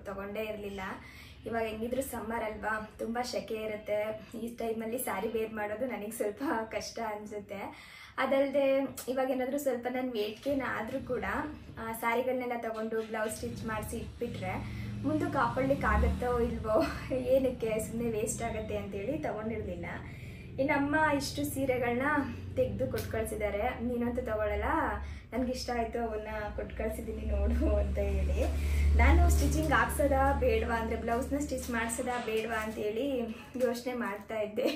ತೊಗೊಂಡೇ ಇರಲಿಲ್ಲ. ಇವಾಗ ಹೆಂಗಿದ್ರು ಸಮ್ಮರ್ ಅಲ್ವಾ, ತುಂಬ ಸೆಕೆ ಇರುತ್ತೆ, ಈ ಟೈಮಲ್ಲಿ ಸ್ಯಾರಿ ವೇರ್ ಮಾಡೋದು ನನಗೆ ಸ್ವಲ್ಪ ಕಷ್ಟ ಅನಿಸುತ್ತೆ. ಅದಲ್ಲದೆ ಇವಾಗ ಏನಾದರೂ ಸ್ವಲ್ಪ ನನ್ನ ವೇಟ್ ಗೇನ್ ಆದರೂ ಕೂಡ ಸ್ಯಾರಿಗಳನ್ನೆಲ್ಲ ತೊಗೊಂಡು ಬ್ಲೌಸ್ ಸ್ಟಿಚ್ ಮಾಡಿಸಿ ಇಟ್ಬಿಟ್ರೆ ಮುಂದಕ್ಕೆ ಹಾಕೊಳ್ಳಿಕ್ಕೆ ಆಗುತ್ತೋ ಇಲ್ವೋ, ಏನಕ್ಕೆ ಸುಮ್ಮನೆ ವೇಸ್ಟ್ ಆಗುತ್ತೆ ಅಂತೇಳಿ ತೊಗೊಂಡಿರಲಿಲ್ಲ. ಇನ್ನಮ್ಮ ಇಷ್ಟು ಸೀರೆಗಳನ್ನ ತೆಗೆದು ಕೊಟ್ಟು ಕಳಿಸಿದ್ದಾರೆ, ನೀನಂತೂ ತೊಗೊಳ್ಳಲ್ಲ, ನನಗಿಷ್ಟ ಆಯಿತು ಅವನ್ನ ಕೊಟ್ಟು ಕಳಿಸಿದ್ದೀನಿ ನೋಡು ಅಂತ ಹೇಳಿ. ನಾನು ಸ್ಟಿಚಿಂಗ್ ಹಾಕ್ಸೋದಾ ಬೇಡವಾ, ಅಂದರೆ ಬ್ಲೌಸ್ನ ಸ್ಟಿಚ್ ಮಾಡಿಸೋದಾ ಬೇಡವಾ ಅಂತೇಳಿ ಯೋಚನೆ ಮಾಡ್ತಾ ಇದ್ದೆ.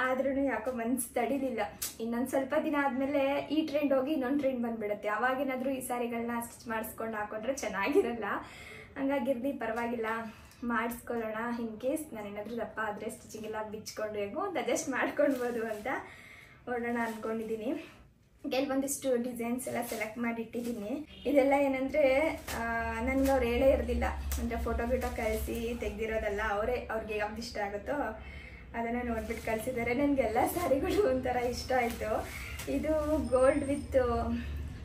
ಆದ್ರೂ ಯಾಕೋ ಮನಸ್ಸು ತಡಿಲಿಲ್ಲ. ಇನ್ನೊಂದು ಸ್ವಲ್ಪ ದಿನ ಆದಮೇಲೆ ಈ ಟ್ರೆಂಡ್ ಹೋಗಿ ಇನ್ನೊಂದು ಟ್ರೆಂಡ್ ಬಂದುಬಿಡುತ್ತೆ, ಅವಾಗೇನಾದರೂ ಈ ಸ್ಯಾರಿಗಳನ್ನ ಸ್ಟಿಚ್ ಮಾಡಿಸ್ಕೊಂಡು ಹಾಕೊಂಡ್ರೆ ಚೆನ್ನಾಗಿರಲ್ಲ. ಹಂಗಾಗಿರ್ಲಿ, ಪರವಾಗಿಲ್ಲ, ಮಾಡಿಸ್ಕೊಳ್ಳೋಣ. ಇನ್ ಕೇಸ್ ನಾನೇನಾದರೂ ದಪ್ಪ ಆದರೆ ಸ್ಟಿಚಿಂಗ್ ಎಲ್ಲ ಬಿಚ್ಕೊಂಡು ಹೇಗೋ ಒಂದು ಅಡ್ಜಸ್ಟ್ ಮಾಡ್ಕೊಳ್ಬೋದು ಅಂತ ಹೊರಡೋಣ ಅಂದ್ಕೊಂಡಿದ್ದೀನಿ. ಕೆಲವೊಂದಿಷ್ಟು ಡಿಸೈನ್ಸ್ ಎಲ್ಲ ಸೆಲೆಕ್ಟ್ ಮಾಡಿ ಇಟ್ಟಿದ್ದೀನಿ. ಇದೆಲ್ಲ ಏನಂದರೆ ನನಗೆ ಅವ್ರು ಹೇಳೇ ಇರೋದಿಲ್ಲ, ಅಂದರೆ ಫೋಟೋ ಗಿಟೋ ಕಳಿಸಿ ತೆಗೆದಿರೋದಲ್ಲ, ಅವ್ರಿಗೆ ಯಾವ್ದು ಇಷ್ಟ ಆಗುತ್ತೋ ಅದನ್ನು ನೋಡ್ಬಿಟ್ಟು ಕಳಿಸಿದ್ದಾರೆ. ನನಗೆಲ್ಲ ಸ್ಯಾರಿಗಳು ಒಂಥರ ಇಷ್ಟ ಆಯಿತು. ಇದು ಗೋಲ್ಡ್ ವಿತ್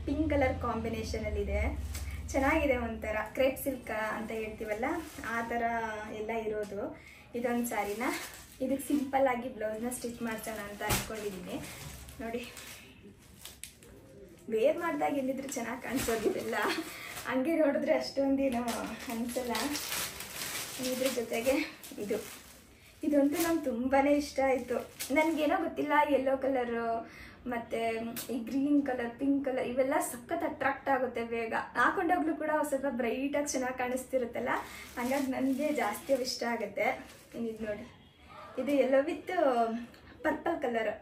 ಪಿಂಕ್ ಕಲರ್ ಕಾಂಬಿನೇಷನಲ್ಲಿದೆ, ಚೆನ್ನಾಗಿದೆ. ಒಂಥರ ಕ್ರೇಪ್ ಸಿಲ್ಕ್ ಅಂತ ಹೇಳ್ತೀವಲ್ಲ ಆ ಥರ ಎಲ್ಲ ಇರೋದು. ಇದೊಂದು ಸ್ಯಾರಿನ ಇದಕ್ಕೆ ಸಿಂಪಲ್ಲಾಗಿ ಬ್ಲೌಸ್ನ ಸ್ಟಿಚ್ ಮಾಡ್ಸೋಣ ಅಂತ ಅಂದ್ಕೊಂಡಿದ್ದೀನಿ. ನೋಡಿ, ವೇರ್ ಮಾಡಿದಾಗ ಏನಿದ್ರು ಚೆನ್ನಾಗಿ ಕಾಣಿಸೋದಿಲ್ಲ, ಹಂಗೆ ನೋಡಿದ್ರೆ ಅಷ್ಟೊಂದೇನು ಅನಿಸಲ್ಲ. ಇದ್ರ ಜೊತೆಗೆ ಇದಂತೂ ನಂಗೆ ತುಂಬಾ ಇಷ್ಟ ಆಯಿತು. ನನಗೇನೋ ಗೊತ್ತಿಲ್ಲ, ಯೆಲ್ಲೋ ಕಲರು ಮತ್ತು ಈ ಗ್ರೀನ್ ಕಲರ್, ಪಿಂಕ್ ಕಲರ್ ಇವೆಲ್ಲ ಸಖತ್ ಅಟ್ರಾಕ್ಟ್ ಆಗುತ್ತೆ ಬೇಗ. ಹಾಕೊಂಡಾಗ್ಲೂ ಕೂಡ ಸ್ವಲ್ಪ ಬ್ರೈಟಾಗಿ ಚೆನ್ನಾಗಿ ಕಾಣಿಸ್ತಿರುತ್ತಲ್ಲ, ಹಾಗಾಗಿ ನನಗೆ ಜಾಸ್ತಿ ಇಷ್ಟ ಆಗುತ್ತೆ. ಇದು ನೋಡಿ, ಇದು ಯೆಲ್ಲೋ ವಿತ್ ಪರ್ಪಲ್ ಕಲರು.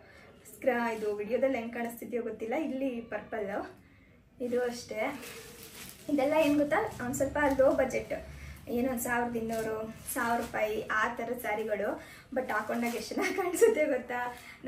ಇದು ವಿಡಿಯೋದಲ್ಲಿ ಹೆಂಗೆ ಕಾಣಿಸ್ತಿದೆಯೋ ಗೊತ್ತಿಲ್ಲ, ಇಲ್ಲಿ ಪರ್ಪಲ್ಲು. ಇದು ಅಷ್ಟೇ. ಇದೆಲ್ಲ ಏನು ಗೊತ್ತಾ, ಒಂದು ಸ್ವಲ್ಪ ಲೋ ಬಜೆಟ್, ಏನೋ 1200 1000 ರೂಪಾಯಿ ಆ ಥರದ ಸ್ಯಾರಿಗಳು. ಬಟ್ ಹಾಕೊಂಡಾಗ ಎಷ್ಟು ಚೆನ್ನಾಗಿ ಕಾಣಿಸುತ್ತೆ ಗೊತ್ತಾ.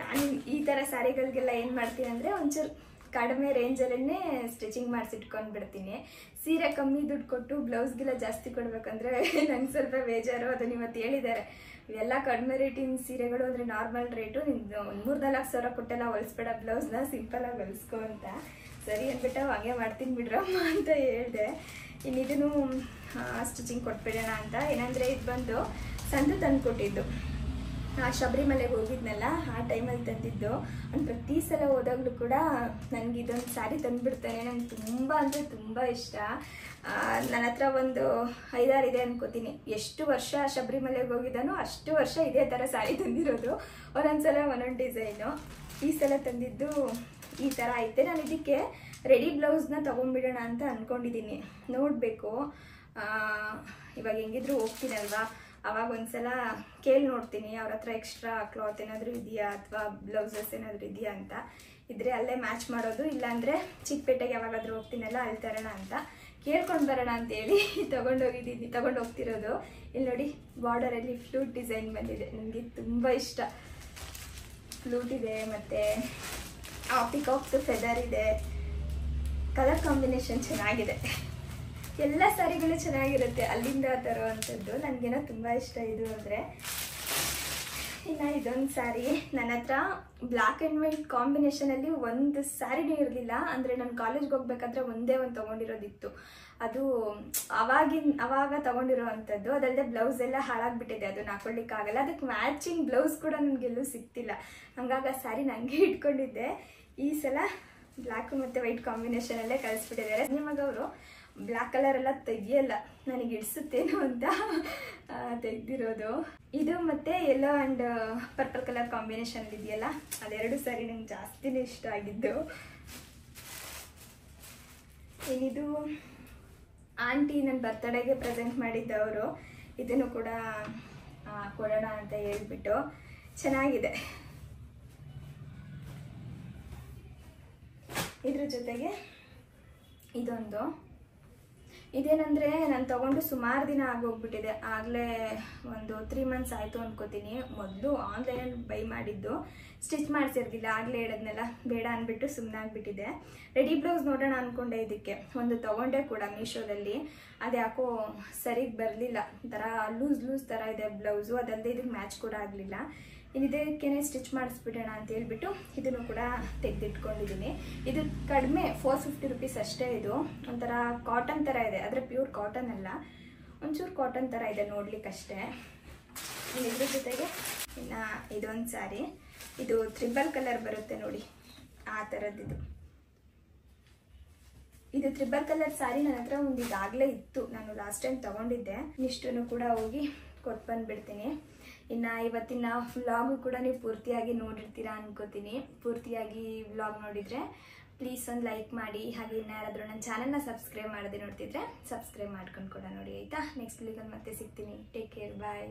ನಾನು ಈ ಥರ ಸ್ಯಾರಿಗಳಿಗೆಲ್ಲ ಏನು ಮಾಡ್ತೀನಿ ಅಂದರೆ ಒಂಚೂರು ಕಡಿಮೆ ರೇಂಜಲ್ಲೇ ಸ್ಟಿಚಿಂಗ್ ಮಾಡಿಸಿಟ್ಕೊಂಡು ಬಿಡ್ತೀನಿ. ಸೀರೆ ಕಮ್ಮಿ ದುಡ್ಡು ಕೊಟ್ಟು ಬ್ಲೌಸ್ಗೆಲ್ಲ ಜಾಸ್ತಿ ಕೊಡಬೇಕಂದ್ರೆ ನಂಗೆ ಸ್ವಲ್ಪ ಬೇಜಾರು. ಅದನ್ನು ಇವತ್ತು ಹೇಳಿದ್ದಾರೆ, ಇವೆಲ್ಲ ಕಡಿಮೆ ರೇಟಿನ ಸೀರೆಗಳು ಅಂದರೆ ನಾರ್ಮಲ್ ರೇಟು, ನಿಮ್ದು 3-4 ಸಾವಿರ ಕೊಟ್ಟೆಲ್ಲ ಹೊಲಿಸ್ಬೇಡ, ಬ್ಲೌಸ್ನ ಸಿಂಪಲಾಗಿ ಹೊಲಿಸ್ಕೊ ಅಂತ. ಸರಿ ಅಂದ್ಬಿಟ್ಟು ಹಾಗೆ ಮಾಡ್ತೀನಿ ಬಿಡ್ರಮ್ಮ ಅಂತ ಹೇಳಿದೆ. ಇನ್ನಿದೂ ಸ್ಟಿಚಿಂಗ್ ಕೊಟ್ಬಿಡೋಣ ಅಂತ. ಏನಂದರೆ ಇದು ಬಂದು ಸಂದು ತಂದು ಕೊಟ್ಟಿದ್ದು, ಶಬರಿಮಲೆಗೆ ಹೋಗಿದ್ನಲ್ಲ ಆ ಟೈಮಲ್ಲಿ ತಂದಿದ್ದು. ಅವ್ನು ಪ್ರತಿ ಸಲ ಹೋದಾಗಲೂ ಕೂಡ ನನಗೆ ಇದೊಂದು ಸ್ಯಾರಿ ತಂದುಬಿಡ್ತಾನೆ. ನನಗೆ ತುಂಬ ಅಂದರೆ ತುಂಬ ಇಷ್ಟ. ನನ್ನ ಹತ್ರ ಒಂದು 5-6 ಇದೆ ಅನ್ಕೋತೀನಿ. ಎಷ್ಟು ವರ್ಷ ಶಬರಿಮಲೆಗೆ ಹೋಗಿದ್ದಾನೋ ಅಷ್ಟು ವರ್ಷ ಇದೇ ಥರ ಸ್ಯಾರಿ ತಂದಿರೋದು. ಒಂದೊಂದ್ಸಲ ಒಂದೊಂದು ಡಿಸೈನು. ಈ ಸಲ ತಂದಿದ್ದು ಈ ಥರ ಐತೆ. ನಾನು ಇದಕ್ಕೆ ರೆಡಿ ಬ್ಲೌಸ್ನ ತೊಗೊಂಡ್ಬಿಡೋಣ ಅಂತ ಅಂದ್ಕೊಂಡಿದ್ದೀನಿ. ನೋಡಬೇಕು, ಇವಾಗ ಹೆಂಗಿದ್ರು ಹೋಗ್ತೀನಲ್ವಾ, ಅವಾಗ ಒಂದ್ಸಲ ಕೇಳಿ ನೋಡ್ತೀನಿ ಅವ್ರ ಹತ್ರ ಎಕ್ಸ್ಟ್ರಾ ಕ್ಲಾತ್ ಏನಾದರೂ ಇದೆಯಾ ಅಥವಾ ಬ್ಲೌಸಸ್ ಏನಾದರೂ ಇದೆಯಾ ಅಂತ. ಇದ್ರೆ ಅಲ್ಲೇ ಮ್ಯಾಚ್ ಮಾಡೋದು, ಇಲ್ಲಾಂದರೆ ಚಿಕ್ಕಪೇಟೆಗೆ ಯಾವಾಗಾದರೂ ಹೋಗ್ತೀನಲ್ಲ ಅಲ್ಲಿ ತರೋಣ ಅಂತ ಕೇಳ್ಕೊಂಡು ಬರೋಣ ಅಂತೇಳಿ ತಗೊಂಡು ಹೋಗ್ತಿರೋದು. ಇಲ್ಲಿ ನೋಡಿ, ಬಾರ್ಡರಲ್ಲಿ ಫ್ಲೂಟ್ ಡಿಸೈನ್ ಬಂದಿದೆ, ನನಗೆ ತುಂಬ ಇಷ್ಟ. ಫ್ಲೂಟ್ ಇದೆ ಮತ್ತು ಪಿಕಾಕ್ಸ್ ಫೆದರ್ ಇದೆ. ಕಲರ್ ಕಾಂಬಿನೇಷನ್ ಚೆನ್ನಾಗಿದೆ. ಎಲ್ಲ ಸ್ಯಾರಿಗಳು ಚೆನ್ನಾಗಿರುತ್ತೆ ಅಲ್ಲಿಂದ ತರುವಂಥದ್ದು. ನನಗೇನೋ ತುಂಬ ಇಷ್ಟ ಇದು ಅಂದರೆ. ಇನ್ನು ಇದೊಂದು ಸ್ಯಾರಿ ನನ್ನ ಹತ್ರ ಬ್ಲ್ಯಾಕ್ ಆ್ಯಂಡ್ ವೈಟ್ ಕಾಂಬಿನೇಷನಲ್ಲಿ ಒಂದು ಸ್ಯಾರಿನೂ ಇರಲಿಲ್ಲ. ಅಂದರೆ ನಾನು ಕಾಲೇಜ್ಗೆ ಹೋಗ್ಬೇಕಾದ್ರೆ ಒಂದೇ ಒಂದು ತೊಗೊಂಡಿರೋದಿತ್ತು. ಅದು ಅವಾಗ ತೊಗೊಂಡಿರೋ ಅಂಥದ್ದು. ಅದಲ್ಲದೆ ಬ್ಲೌಸ್ ಎಲ್ಲ ಹಾಳಾಗಿಬಿಟ್ಟಿದೆ, ಅದನ್ನು ಹಾಕೊಳ್ಳಿಕ್ಕಾಗಲ್ಲ. ಅದಕ್ಕೆ ಮ್ಯಾಚಿಂಗ್ ಬ್ಲೌಸ್ ಕೂಡ ನನಗೆಲ್ಲೂ ಸಿಗ್ತಿಲ್ಲ. ಹಂಗಾಗಿ ಆ ಸ್ಯಾರಿ ನನಗೆ ಇಟ್ಕೊಂಡಿದ್ದೆ. ಈ ಸಲ ಬ್ಲ್ಯಾಕ್ ಮತ್ತು ವೈಟ್ ಕಾಂಬಿನೇಷನಲ್ಲೇ ಕಳಿಸ್ಬಿಟ್ಟಿದ್ದಾರೆ. ನಿಮಗವರು ಬ್ಲ್ಯಾಕ್ ಕಲರ್ ಎಲ್ಲ ತೆಗಿಯಲ್ಲ, ನನಗೆ ಇಡಿಸುತ್ತೇನೋ ಅಂತ ತೆಗೆದಿರೋದು. ಇದು ಮತ್ತು yellow and purple colour combination ಇದೆಯಲ್ಲ, ಅದೆರಡು ಸ್ಯಾರಿ ನಂಗೆ ಜಾಸ್ತಿನೇ ಇಷ್ಟ ಆಗಿದ್ದು. ಏನಿದು ಆಂಟಿ ನನ್ನ ಬರ್ತಡೇಗೆ ಪ್ರೆಸೆಂಟ್ ಮಾಡಿದ್ದವರು. ಇದನ್ನು ಕೂಡ ಕೊಡೋಣ ಅಂತ ಹೇಳ್ಬಿಟ್ಟು. ಚೆನ್ನಾಗಿದೆ. ಇದ್ರ ಜೊತೆಗೆ ಇದೊಂದು ಇದೇನಂದರೆ ನಾನು ತೊಗೊಂಡು ಸುಮಾರು ದಿನ ಆಗೋಗ್ಬಿಟ್ಟಿದೆ. ಆಗಲೇ ಒಂದು 3 months ಆಯಿತು ಅನ್ಕೋತೀನಿ. ಮೊದಲು ಆನ್ಲೈನಲ್ಲಿ ಬೈ ಮಾಡಿದ್ದು, ಸ್ಟಿಚ್ ಮಾಡಿಸಿರ್ಲಿಲ್ಲ. ಆಗಲೇ ಹೇಳೋದ್ನೆಲ್ಲ ಬೇಡ ಅಂದ್ಬಿಟ್ಟು ಸುಮ್ಮನಾಗ್ಬಿಟ್ಟಿದೆ. ರೆಡಿ ಬ್ಲೌಸ್ ನೋಡೋಣ ಅಂದ್ಕೊಂಡೆ. ಇದಕ್ಕೆ ಒಂದು ತೊಗೊಂಡೆ ಕೂಡ ಮೀಶೋದಲ್ಲಿ. ಅದು ಯಾಕೋ ಸರಿಗೆ ಬರಲಿಲ್ಲ, ಒಂಥರ ಲೂಸ್ ಥರ ಇದೆ ಬ್ಲೌಸು. ಅದಲ್ಲದೆ ಇದಕ್ಕೆ ಮ್ಯಾಚ್ ಕೂಡ ಆಗಲಿಲ್ಲ. ಇದಕ್ಕೇನೆ ಸ್ಟಿಚ್ ಮಾಡಿಸ್ಬಿಡೋಣ ಅಂತ ಹೇಳ್ಬಿಟ್ಟು ಇದನ್ನು ಕೂಡ ತೆಗೆದಿಟ್ಕೊಂಡಿದ್ದೀನಿ. ಇದು ಕಡಿಮೆ 450 rupees ಅಷ್ಟೇ. ಇದು ಒಂಥರ ಕಾಟನ್ ಥರ ಇದೆ, ಆದರೆ ಪ್ಯೂರ್ ಕಾಟನ್ ಅಲ್ಲ, ಒಂಚೂರು ಕಾಟನ್ ಥರ ಇದೆ ನೋಡ್ಲಿಕ್ಕಷ್ಟೇ. ಇದ್ರ ಜೊತೆಗೆ ಇನ್ನು ಇದೊಂದು ಸ್ಯಾರಿ, ಇದು 3 ಕಲರ್ ಬರುತ್ತೆ ನೋಡಿ, ಆ ಥರದ್ದು. ಇದು 3 ಕಲರ್ ಸ್ಯಾರಿ ನನ್ನ ಹತ್ರ ಒಂದು ಇದಾಗಲೇ ಇತ್ತು, ನಾನು ಲಾಸ್ಟ್ ಟೈಮ್ ತೊಗೊಂಡಿದ್ದೆ. ಇಷ್ಟನ್ನು ಕೂಡ ಹೋಗಿ ಕೊಟ್ಟು ಬಂದುಬಿಡ್ತೀನಿ. ಇನ್ನು ಇವತ್ತಿನ ವ್ಲಾಗು ಕೂಡ ನೀವು ಪೂರ್ತಿಯಾಗಿ ನೋಡಿರ್ತೀರಾ ಅನ್ಕೋತೀನಿ. ಪೂರ್ತಿಯಾಗಿ ವ್ಲಾಗ್ ನೋಡಿದರೆ ಪ್ಲೀಸ್ ಒಂದು ಲೈಕ್ ಮಾಡಿ. ಹಾಗೆ ಇನ್ನು ಯಾರಾದರೂ ನನ್ನ ಚಾನಲ್ನ ಸಬ್ಸ್ಕ್ರೈಬ್ ಮಾಡದೆ ನೋಡ್ತಿದ್ರೆ ಸಬ್ಸ್ಕ್ರೈಬ್ ಮಾಡ್ಕೊಂಡು ಕೂಡ ನೋಡಿ, ಆಯಿತಾ? ನೆಕ್ಸ್ಟ್ ವೀಕಲ್ಲಿ ಮತ್ತೆ ಸಿಗ್ತೀನಿ. ಟೇಕ್ ಕೇರ್, ಬಾಯ್.